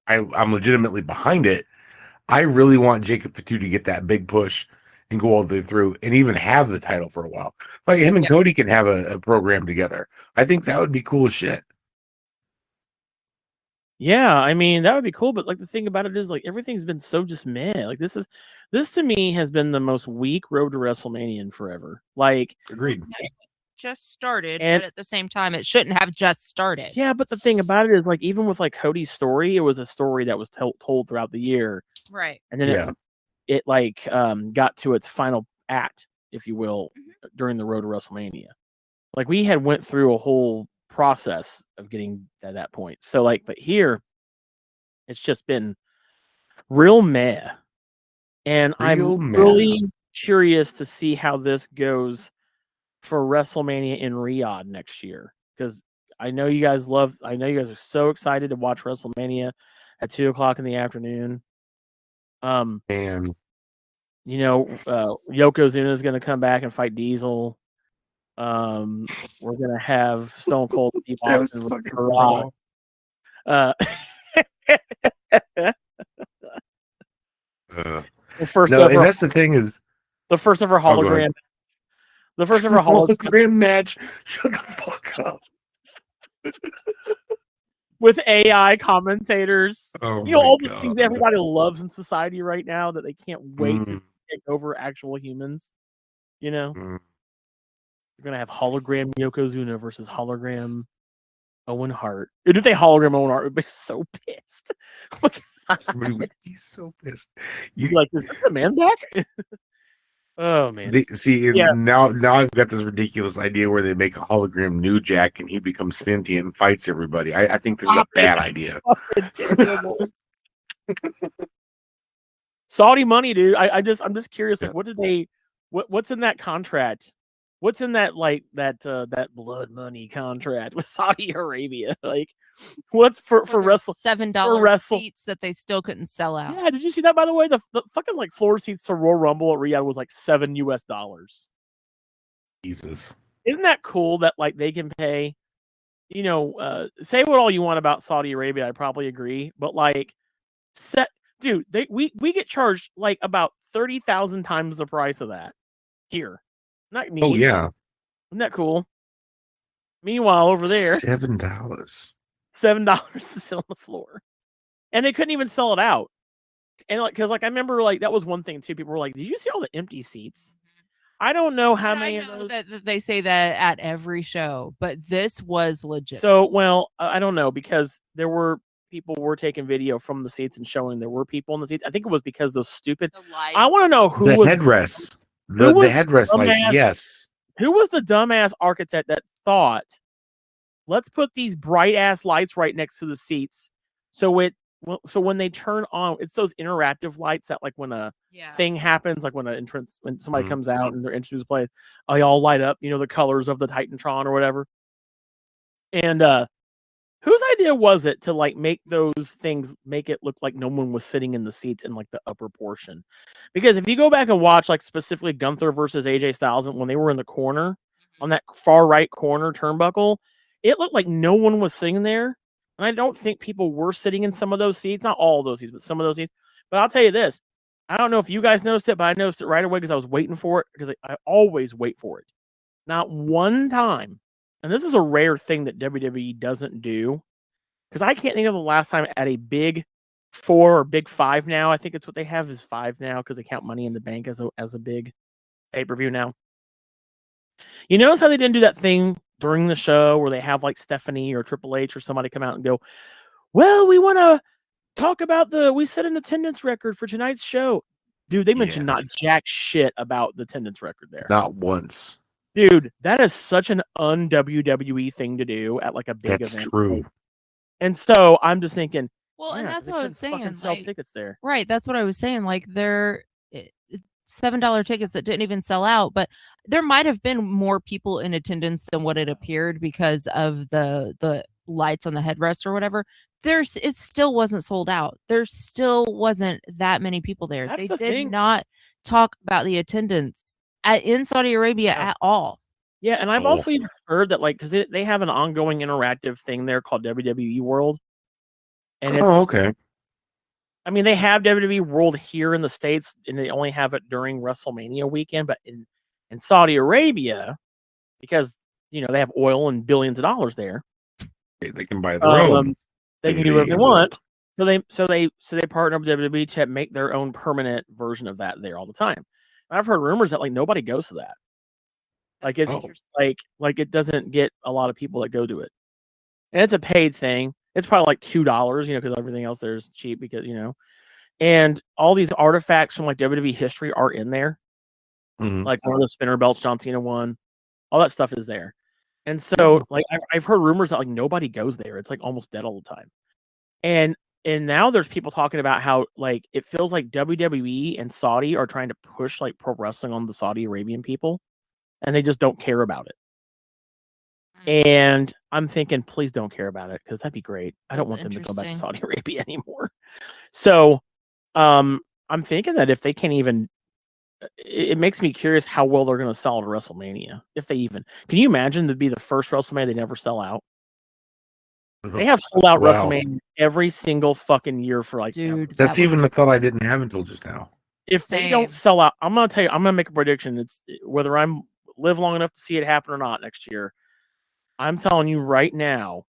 I'm legitimately behind it. I really want Jacob Fatu to get that big push and go all the way through and even have the title for a while. Like him and Cody can have a program together. I think that would be cool as shit. Yeah, I mean, that would be cool, but like the thing about it is like everything's been so just meh. Like this to me has been the most weak road to WrestleMania in forever. Like agreed. Just started, but at the same time it shouldn't have just started. Yeah, but the thing about it is like even with like Cody's story, it was a story that was told throughout the year. Right. And then it like got to its final act, if you will, during the road to WrestleMania. Like we had went through a whole process of getting to that point. So like, but here it's just been real meh. And I'm really curious to see how this goes for WrestleMania in Riyadh next year. Because I know you guys are so excited to watch WrestleMania at 2:00 in the afternoon. And Yokozuna is going to come back and fight Diesel. We're gonna have Stone Cold Steve Austin with Rock. And that's the thing is the first ever hologram. The first ever hologram match. Shut the fuck up. With AI commentators. All the things everybody loves in society right now that they can't wait to take over actual humans. You're going to have hologram Yokozuna versus hologram Owen Hart. If they hologram Owen Hart, would be so pissed. Everybody would be so pissed. You'd be like, is the man back? Oh, man. Now I've got this ridiculous idea where they make a hologram New Jack and he becomes sentient and fights everybody. I think this is a bad idea. Saudi money, dude. I'm just curious, like, what's in that contract? What's in that that blood money contract with Saudi Arabia? Like, what's for $7 seats that they still couldn't sell out? Yeah, did you see that, by the way? The fucking like floor seats to Royal Rumble at Riyadh was like $7 US. Jesus, isn't that cool that like they can pay? Say what all you want about Saudi Arabia, I probably agree, but like, dude, we get charged like about 30,000 times the price of that here. Not me. Oh yeah, isn't that cool? Meanwhile, over there, $7 to sell on the floor, and they couldn't even sell it out. And like, because like I remember, like that was one thing too. People were like, "Did you see all the empty seats?" I don't know how many of those. That they say that at every show, but this was legit. So, well, I don't know because there were people were taking video from the seats and showing there were people in the seats. I think it was because those stupid. I want to know who the was headrests. The headrest lights, yes. Who was the dumbass architect that thought, let's put these bright ass lights right next to the seats, so when they turn on, it's those interactive lights that like when a thing happens, like when somebody comes out and they're introduced to play, they all light up, the colors of the Titantron or whatever. And whose idea was it to like make those things make it look like no one was sitting in the seats in like the upper portion? Because if you go back and watch like specifically Gunther versus AJ Styles, when they were in the corner on that far right corner turnbuckle, it looked like no one was sitting there. And I don't think people were sitting in some of those seats, not all of those seats, but some of those seats. But I'll tell you this, I don't know if you guys noticed it, but I noticed it right away because I was waiting for it, because I always wait for it. Not one time. And this is a rare thing that WWE doesn't do, because I can't think of the last time at a big 4 or big 5 now. I think it's what they have is 5 now because they count Money in the Bank as a big pay-per-view now. You notice how they didn't do that thing during the show where they have like Stephanie or Triple H or somebody come out and go, well, we want to talk about we set an attendance record for tonight's show. Dude, they mentioned not jack shit about the attendance record there. Not once. Dude, that is such an un-WWE thing to do at like a big event. That's true. And so I'm just thinking, well, and that's what I was saying. Sell tickets there, right? That's what I was saying. Like they're $7 tickets that didn't even sell out, but there might have been more people in attendance than what it appeared because of the lights on the headrest or whatever, it still wasn't sold out. There still wasn't that many people there. That's They the did thing. not talk about the attendance in Saudi Arabia at all. Yeah, and I've also even heard that, like, because they have an ongoing interactive thing there called WWE World, and it's okay. I mean, they have WWE World here in the States, and they only have it during WrestleMania weekend. But in Saudi Arabia, because they have oil and billions of dollars there, they can buy their own. They can do whatever they want. So they partner with WWE to make their own permanent version of that there all the time. And I've heard rumors that like nobody goes to that. Like it's like it doesn't get a lot of people that go to it, and it's a paid thing. It's probably like $2, because everything else there is cheap because and all these artifacts from like WWE history are in there. Mm-hmm. Like one of the spinner belts John Cena won, all that stuff is there. And so like I've heard rumors that like nobody goes there. It's like almost dead all the time. And now there's people talking about how like it feels like WWE and Saudi are trying to push like pro wrestling on the Saudi Arabian people. And they just don't care about it. And I'm thinking, please don't care about it because that'd be great. I don't want them to go back to Saudi Arabia anymore. So I'm thinking that if they can't even, it makes me curious how well they're going to sell at WrestleMania. If they even, can you imagine to be the first WrestleMania they never sell out? They have sold out WrestleMania every single fucking year for like, dude. That's even a thought I didn't have until just now. If they don't sell out, I'm going to tell you, I'm going to make a prediction. It's whether I'm live long enough to see it happen or not next year. I'm telling you right now,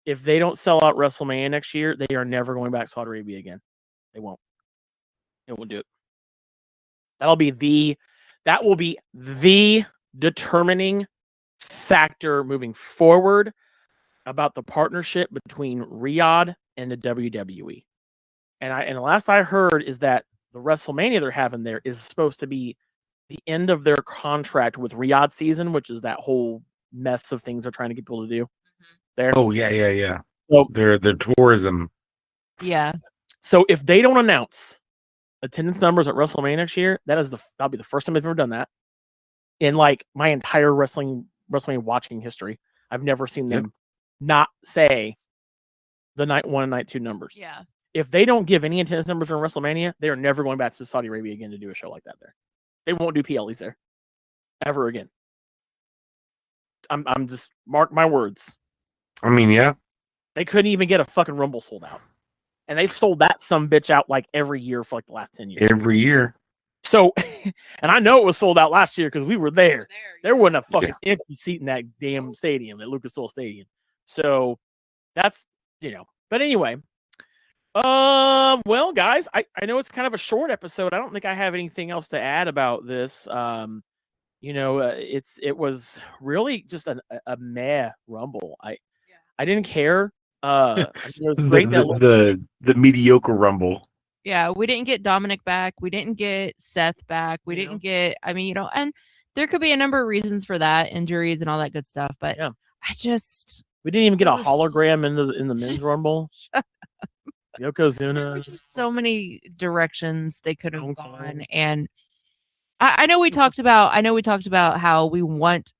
if they don't sell out WrestleMania next year, they are never going back to Saudi Arabia again. They won't. They won't do it. That will be the determining factor moving forward about the partnership between Riyadh and the WWE. And the last I heard is that the WrestleMania they're having there is supposed to be the end of their contract with Riyadh season, which is that whole mess of things they're trying to get people to do there. Oh yeah. So their tourism. Yeah. So if they don't announce attendance numbers at WrestleMania next year, that'll be the first time they've ever done that in like my entire WrestleMania watching history. I've never seen them not say the night 1 and night 2 numbers. Yeah. If they don't give any attendance numbers during WrestleMania, they are never going back to Saudi Arabia again to do a show like that there. They won't do PLEs there ever again. I'm just mark my words. I mean, yeah. They couldn't even get a fucking Rumble sold out. And they've sold that some bitch out like every year for like the last 10 years. Every year. So, and I know it was sold out last year because we were there. There wasn't a fucking empty seat in that damn stadium, at Lucas Oil Stadium. So that's, but anyway. Well, guys, I know it's kind of a short episode. I don't think I have anything else to add about this. It was really just a meh Rumble. I didn't care. It was great the mediocre Rumble. Yeah, we didn't get Dominic back. We didn't get Seth back. We didn't get. I mean, and there could be a number of reasons for that, injuries and all that good stuff. But we didn't even get a hologram in the men's Rumble. Yokozuna. There were just so many directions they could have gone, and I know we talked about how we want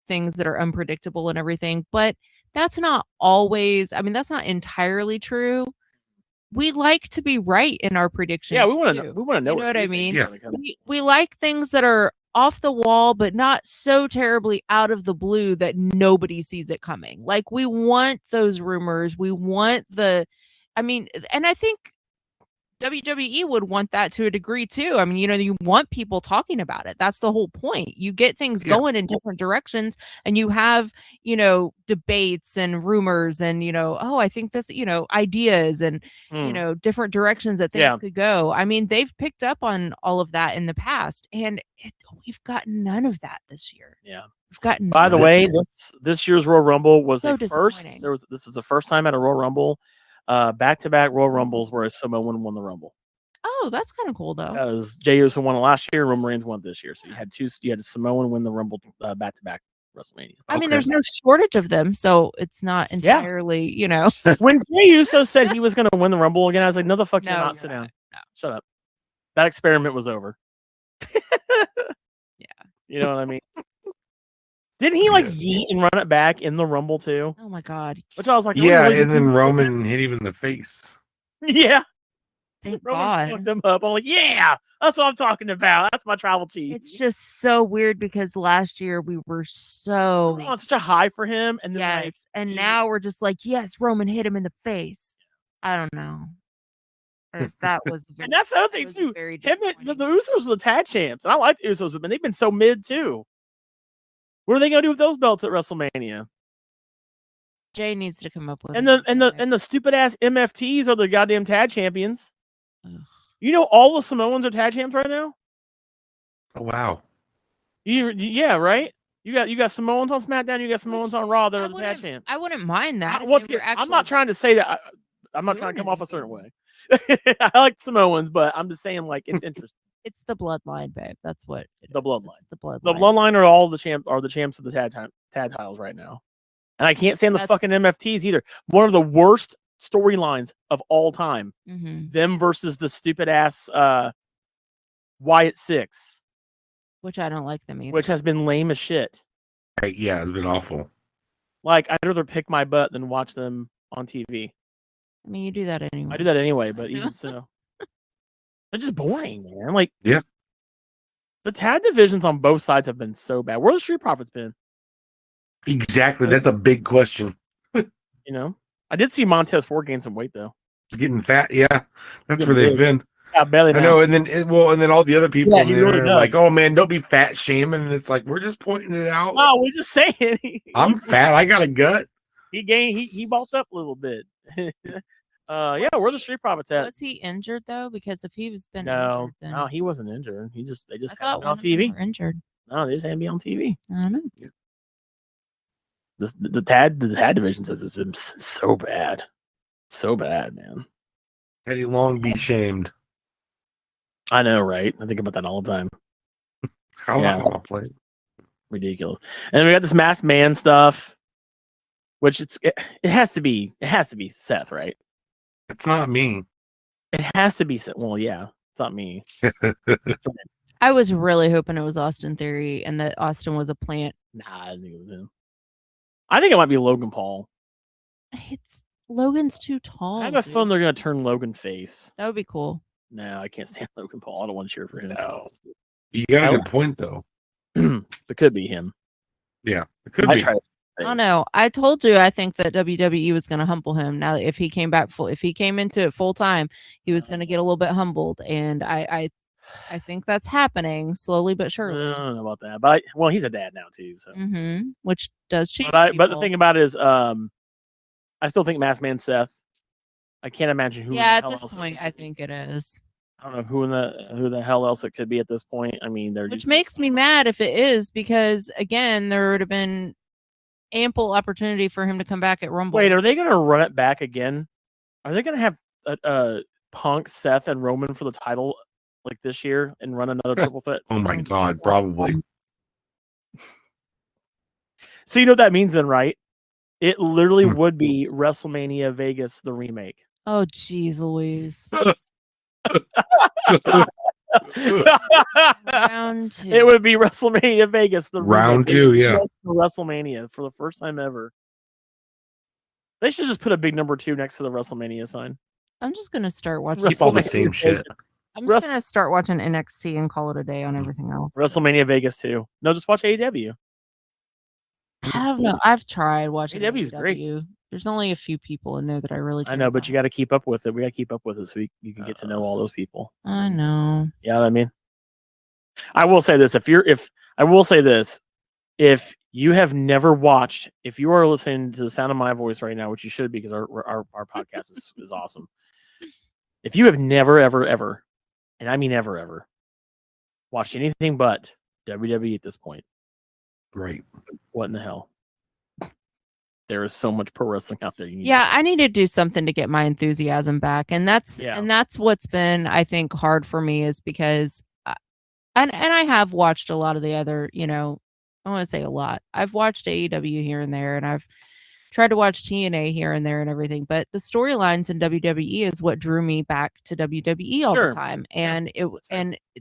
things that are unpredictable and everything, but that's not always. I mean, that's not entirely true. We like to be right in our predictions. Yeah, we want to know. You know what I mean? Yeah. We like things that are off the wall, but not so terribly out of the blue that nobody sees it coming. Like we want those rumors. We want and I think WWE would want that to a degree too. I mean, you want people talking about it. That's the whole point. You get things going in different directions and you have, debates and rumors and, I think this, ideas and, different directions that things could go. I mean, they've picked up on all of that in the past and we've got none of that this year. Yeah. We've gotten. By the way, this year's Royal Rumble was so the first. This is the first time at a Royal Rumble. Back-to-back Royal Rumbles where Samoan won the Rumble. Oh, that's kind of cool though. Because Jey Uso won it last year, Roman Reigns won this year. So you had a Samoan win the Rumble back-to-back WrestleMania. I mean, there's no shortage of them, so it's not entirely, When Jey Uso said he was going to win the Rumble again, I was like, no, the fuck, you're not. Sit down. No. Shut up. That experiment was over. Yeah. You know what I mean? Didn't he like yeet and run it back in the Rumble too? Oh my god! Which I was like, yeah, really and then Roman hit him in the face. Yeah, Thank Roman God. fucked him up. I'm like, yeah, that's what I'm talking about. That's my travel chief. It's just so weird because last year we were so on such a high for him, and then like, and now we're just like, yes, Roman hit him in the face. I don't know. That was and that's the other thing too. Him and the Usos were the tag champs, and I like the Usos, but they've been so mid too. What are they gonna do with those belts at WrestleMania? Jay needs to come up with and the stupid ass MFTs are the goddamn tag champions. Ugh. You know all the Samoans are tag champs right now. Oh wow. Yeah, right. You got Samoans on SmackDown. You got Samoans on Raw. They're the tag champs. I wouldn't mind that. I'm not trying to say that. I'm not trying to come off a certain way. I like Samoans, but I'm just saying like it's interesting. It's the bloodline, babe. That's what the bloodline. It's the bloodline. The bloodline are all the champs of the tag titles right now. And I can't stand the fucking MFTs either. One of the worst storylines of all time. Mm-hmm. Them versus the stupid ass Wyatt Six. Which I don't like them either. Which has been lame as shit. Right, yeah, it's been awful. Like, I'd rather pick my butt than watch them on TV. I mean, you do that anyway. I do that anyway, but even so. They're just boring, man. Like, yeah. The tag divisions on both sides have been so bad. Where the Street Profits been? Exactly. That's a big question. You know? I did see Montez Ford gain some weight, though. Getting fat, yeah. That's where they've been. Yeah, belly. I know, and then all the other people in there really are like, "Oh man, don't be fat shaming." And it's like we're just pointing it out. No, we're just saying. I'm fat. I got a gut. He bulked up a little bit. Yeah, where the Street Profits at? Was he injured though? Because if he was injured, then... no, he wasn't injured. They just had him on TV. Injured. No, they just had me on TV. I don't know. Yeah. The tag division says it's been so bad, man. Eddie Long be shamed. I know, right? I think about that all the time. I'll play. Ridiculous. And then we got this Masked Man stuff, which it has to be Seth, right? It's not me. It has to be Seth. Well, yeah, it's not me. I was really hoping it was Austin Theory and that Austin was a plant. Nah, I didn't think it was him. I think it might be Logan Paul. Logan's too tall. I have a feeling they're gonna turn Logan face. That would be cool. No, I can't stand Logan Paul. I don't want to cheer for him. No. You got a good point though. It could be him. Yeah, it could be. I don't know. I told you I think that WWE was going to humble him. Now, if he came back if he came into it full time, he was going to get a little bit humbled, and I think that's happening slowly but surely. I don't know about that, but he's a dad now too, so which does change. But the thing about it is, I still think Masked Man Seth. I can't imagine who. Yeah, at this point, I think it is. I don't know who the hell else it could be at this point. I mean, which makes me mad if it is, because again, there would have been ample opportunity for him to come back at Rumble. Wait, are they going to run it back again? Are they going to have Punk, Seth, and Roman for the title like this year and run another triple threat? Oh my God, probably. So you know what that means then, right? It literally would be WrestleMania Vegas, the remake. Oh, jeez, Louise. Round 2. It would be WrestleMania Vegas, the round 2, yeah. WrestleMania for the first time ever. They should just put a big number 2 next to the WrestleMania sign. I'm just gonna start watching. Keep all the same shit. I'm just gonna start watching NXT and call it a day on everything else. WrestleMania Vegas 2. No, just watch AEW. I don't know. I've tried watching AEW. Is great. There's only a few people in there that I really. I know, but you got to keep up with it. We got to keep up with it so you can get to know all those people. I know. Yeah, I mean, I will say this: if you have never watched, if you are listening to the sound of my voice right now, which you should, because our podcast is awesome. If you have never, ever, and I mean ever, watched anything but WWE at this point, right? What in the hell? There is so much pro wrestling out there. I need to do something to get my enthusiasm back, and that's what's been, I think, hard for me, is because, and I have watched a lot of the other, I want to say a lot. I've watched AEW here and there, and I've tried to watch TNA here and there and everything, but the storylines in WWE is what drew me back to WWE all the time, and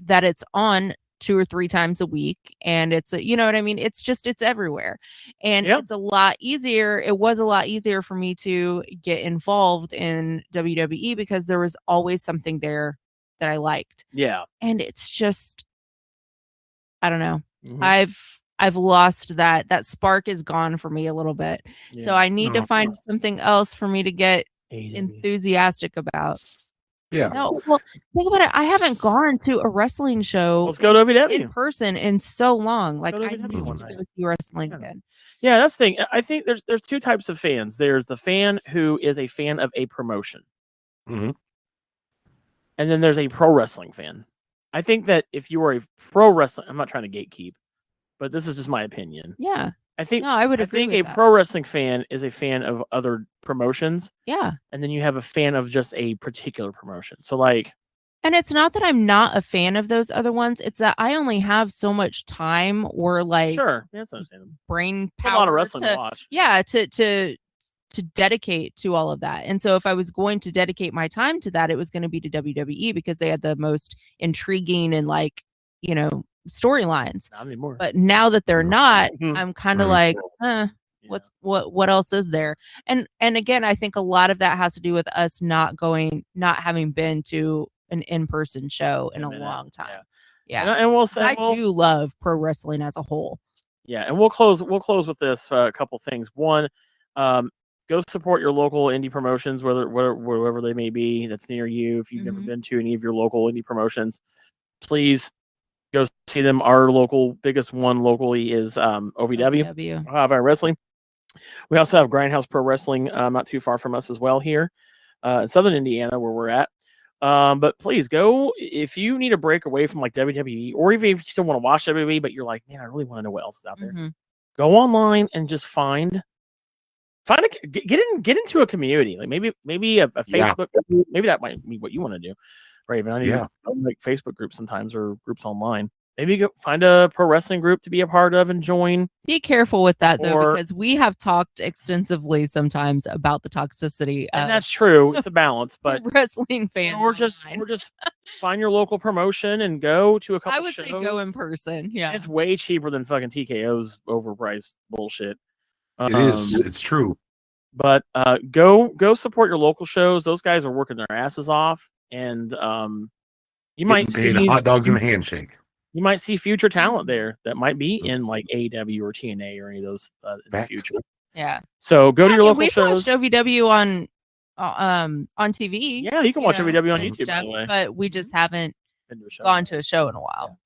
that it's on 2 or 3 times a week, and it's you know what I mean? It's everywhere. And Yep. it's a lot easier. It was a lot easier for me to get involved in WWE because there was always something there that I liked. Yeah. And it's just, I don't know. Mhm. I've lost that spark is gone for me a little bit. So Yeah. I need to find something else for me to get AEW. enthusiastic about. Yeah. No, well, think about it. I haven't gone to a wrestling show Let's go to in OVW. person in so long. Let's Like, go to I OVW need one to night. go see wrestling Yeah. again. Yeah, that's the thing. I think there's 2 types of fans. There's the fan who is a fan of a promotion. Mhm. And then there's a pro wrestling fan. I think that if you are a pro wrestling, I'm not trying to gatekeep, but this is just my opinion. Yeah. I think No, I would I agree think with a that. pro wrestling fan is a fan of other promotions, Yeah. and then you have a fan of just a particular promotion. So like, And it's not that I'm not a fan of those other ones. It's that I only have so much time or like sure, that's understandable. brain It's a lot of power wrestling to to watch. to dedicate to all of that. And so if I was going to dedicate my time to that, it was going to be to WWE because they had the most intriguing and like, you know, storylines. Not anymore. But now that they're not, Mhm. I'm kind of like, Yeah. what else is there? And again, I think a lot of that has to do with us not having been to an in-person show in a long time. Yeah. And we'll say I do love pro wrestling as a whole. Yeah, and we'll close with this couple things. One, go support your local indie promotions, wherever they may be that's near you. If you've never been to any of your local indie promotions, please go see them. Our biggest one locally is OVW, Ohio Valley Wrestling. We also have Grindhouse Pro Wrestling not too far from us as well here in Southern Indiana where we're at. But please go if you need a break away from like WWE, or even if you still want to watch WWE, but you're like, man, I really want to know what else is out there. Go online and just get into a community, like maybe a Facebook group. Maybe that might be what you want to do, Raven. I need to like Facebook groups sometimes or groups online. Maybe go find a pro wrestling group to be a part of and join. Be careful with that though, because we have talked extensively sometimes about the toxicity. And that's true. It's a balance, but wrestling fans. Or just find your local promotion and go to a couple. I would say go in person. Yeah, it's way cheaper than fucking TKO's overpriced bullshit. It is. It's true. But go support your local shows. Those guys are working their asses off, and you might see hot dogs and a handshake. You might see future talent there that might be in like AEW or TNA or any of those in the future. Yeah. So go to your local shows. We've watched OVW on TV. Yeah, you can watch OVW on YouTube, by the way. But we just haven't gone to a show in a while.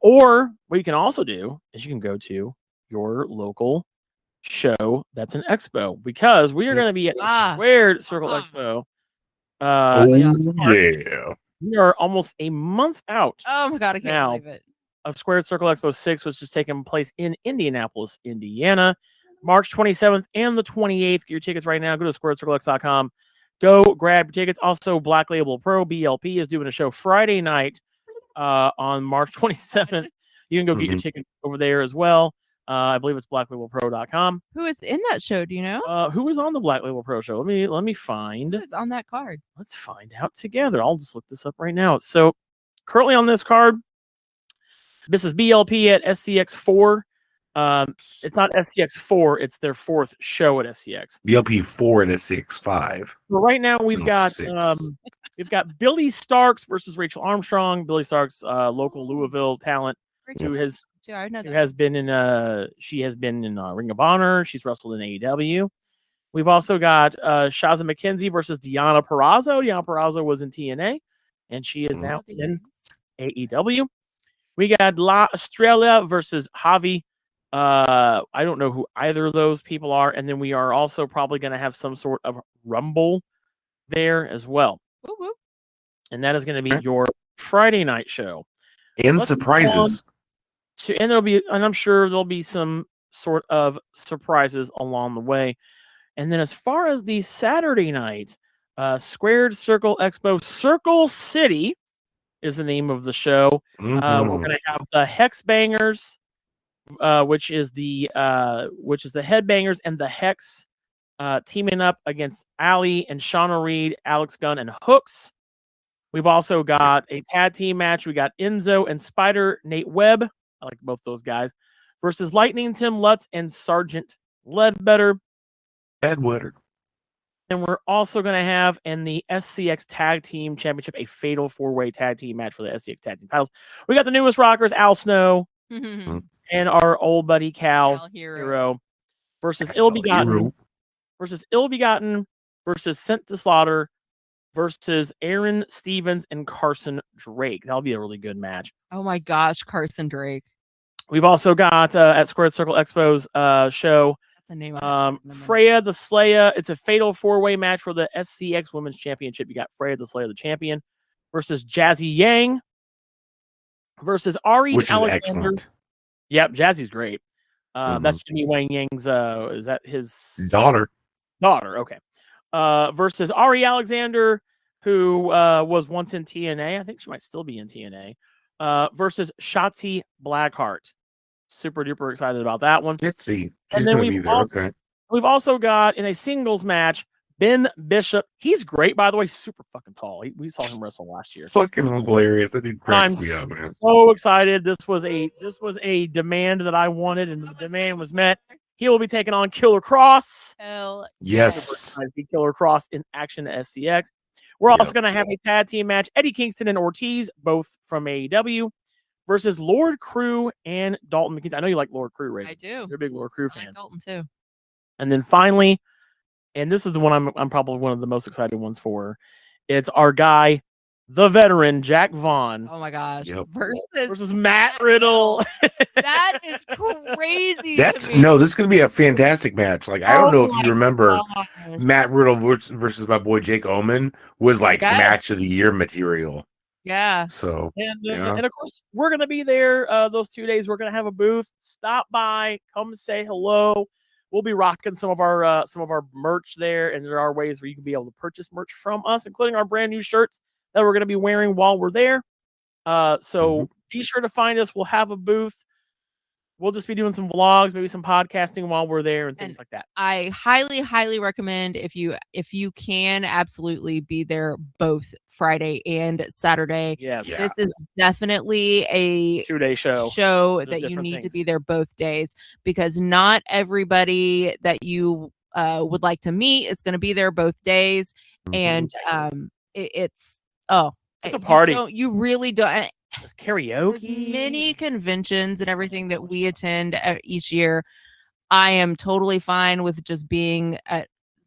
Or what you can also do is you can go to your local show that's an expo, because we are going to be at Squared Circle Expo. Yeah. We are almost a month out. Oh my god, I can't believe it. Of Squared Circle Expo 6, which is taking place in Indianapolis, Indiana, March 27th and the 28th. Get your tickets right now. Go to squaredcirclex.com. Go grab your tickets. Also, Black Label Pro BLP is doing a show Friday night on March 27th. You can go get your ticket over there as well. I believe it's blacklabelpro.com. Who is in that show? Do you know? Who is on the Black Label Pro show? Let me find. Who is on that card? Let's find out together. I'll just look this up right now. So currently on this card, this is BLP at SCX4. It's not SCX4. It's their 4th show at SCX. BLP 4 at SCX5. So right now we've got Billy Starks versus Rachel Armstrong. Billy Starks, local Louisville talent, who has been in Ring of Honor. She's wrestled in AEW. We've also got Shaza McKenzie versus Deonna Purrazzo. Deonna Purrazzo was in TNA, and she is now in AEW. We got La Estrella versus Javi. I don't know who either of those people are. And then we are also probably going to have some sort of Rumble there as well. Woo-hoo. And that is going to be your Friday night show. And surprises. And I'm sure there'll be some sort of surprises along the way. And then as far as the Saturday night, Squared Circle Expo Circle City is the name of the show. We're going to have the Hex Bangers, which is the Headbangers and the Hex teaming up against Allie and Shauna Reed, Alex Gunn, and Hooks. We've also got a tag team match. We got Enzo and Spider Nate Webb. I like both those guys. Versus Lightning Tim Lutz and Sergeant Ledbetter. Edward. And we're also going to have in the SCX Tag Team Championship a fatal 4-way tag team match for the SCX Tag Team titles. We got the newest Rockers, Al Snow, and our old buddy Cal Hero versus Ill Begotten versus Sent to Slaughter versus Aaron Stevens and Carson Drake. That'll be a really good match. Oh my gosh, Carson Drake. We've also got at Squared Circle Expo's show. That's a name. Freya the Slayer. It's a fatal 4-way match for the SCX Women's Championship. You got Freya the Slayer, the champion, versus Jazzy Yang versus Ari Which Alexander. is excellent. Yep, Jazzy's great. That's Jimmy Wang Yang's. Is that his daughter? Okay. Versus Ari Alexander, who was once in TNA. I think she might still be in TNA. Versus Shotzi Blackheart. Super duper excited about that one. She's and then we've also got in a singles match Ben Bishop. He's great, by the way. Super fucking tall. We saw him wrestle last year. Fucking hilarious. That dude cracks me up, man. So excited. This was a demand that I wanted, and the demand was met. He will be taking on Killer Cross. Hell yes. Killer Cross in action at SCX. We're also going to have a tag team match. Eddie Kingston and Ortiz, both from AEW, versus Lord Crew and Dalton McKenzie. I know you like Lord Crew, right? I do. You're a big Lord Crew fan. I like Dalton too. And then finally, and this is the one I'm probably one of the most excited ones for. It's our guy, the veteran Jack Vaughn. Oh my gosh! Yep. Versus Matt Riddle. That is crazy. This is going to be a fantastic match. Like, I don't know if you remember, Matt Riddle versus my boy Jake Oman was like match of the year material. Yeah. So and of course we're gonna be there those 2 days. We're gonna have a booth. Stop by, come say hello. We'll be rocking some of our merch there, and there are ways where you can be able to purchase merch from us, including our brand new shirts that we're gonna be wearing while we're there. So be sure to find us. We'll have a booth. We'll just be doing some vlogs, maybe some podcasting while we're there and things like that. I highly, highly recommend if you can absolutely be there both Friday and Saturday. Yes. This is definitely a 2-day show that you need to be there both days, because not everybody that you would like to meet is going to be there both days. And it's a party. You really don't. There's karaoke. There's many conventions and everything that we attend each year. I am totally fine with just being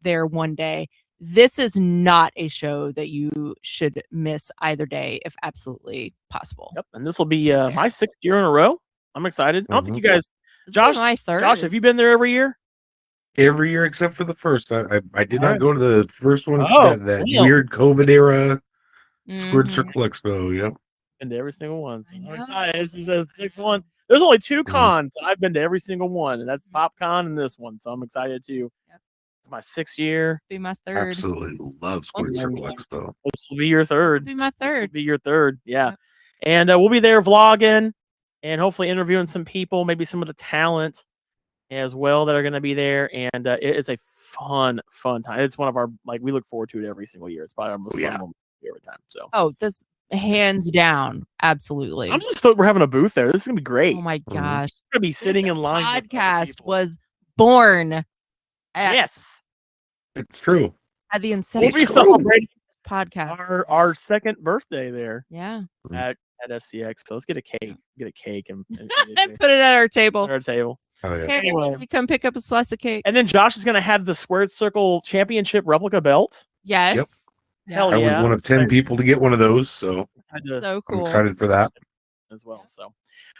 there one day. This is not a show that you should miss either day, if absolutely possible. Yep, and this will be my 6th year in a row. I'm excited. I don't think you guys, Josh, my 3rd. Josh, have you been there every year? Every year except for the first. I did not go to the first one. Oh, that weird COVID era Squared Circle Expo. Yep. Been to every single one. So I'm excited. This is the 6th one. There's only 2 cons, and I've been to every single one, and that's PopCon and this one. So I'm excited too. Yep. It's my 6th year. Be my 3rd. Absolutely love Squared Circle Expo. This will be your 3rd. Be my 3rd. Be your 3rd. Yeah. Yep. And we'll be there vlogging and hopefully interviewing some people, maybe some of the talent as well that are going to be there. And it is a fun time. It's one of our, we look forward to it every single year. It's probably our most fun moment every time. So this hands down, absolutely. I'm just stoked we're having a booth there. This is gonna be great. Oh my gosh, we're gonna be sitting in line. Podcast was born. Yes, it's true. At the inception, we'll be celebrating this podcast. Our 2nd birthday there. Yeah, at SCX. So let's get a cake. Get a cake and put it at our table. Oh, yeah. Okay, anyway, come pick up a slice of cake. And then Josh is gonna have the Squared Circle Championship replica belt. Yes. Yep. Hell I was one of 10 people to get one of those, so so cool. I'm excited for that as well. So,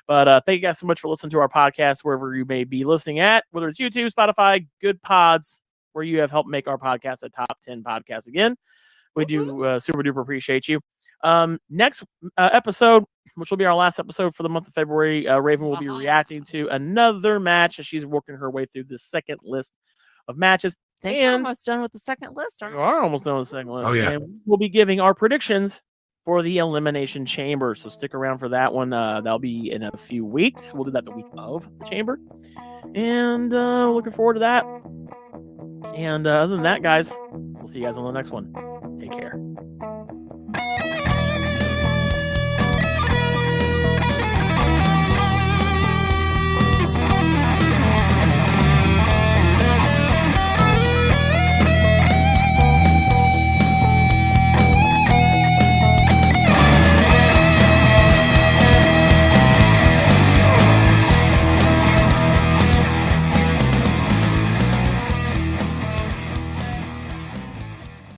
but thank you guys so much for listening to our podcast, wherever you may be listening at, whether it's YouTube, Spotify, Good Pods, where you have helped make our podcast a top 10 podcast again. We do super duper appreciate you. Next episode, which will be our last episode for the month of February, Raven will be reacting to another match as she's working her way through the 2nd list of matches. We're almost done with the 2nd list, aren't we? We are almost done with the 2nd list. Oh, yeah. And we'll be giving our predictions for the Elimination Chamber. So stick around for that one. That'll be in a few weeks. We'll do that the week of the Chamber. And looking forward to that. And other than that, guys, we'll see you guys on the next one. Take care.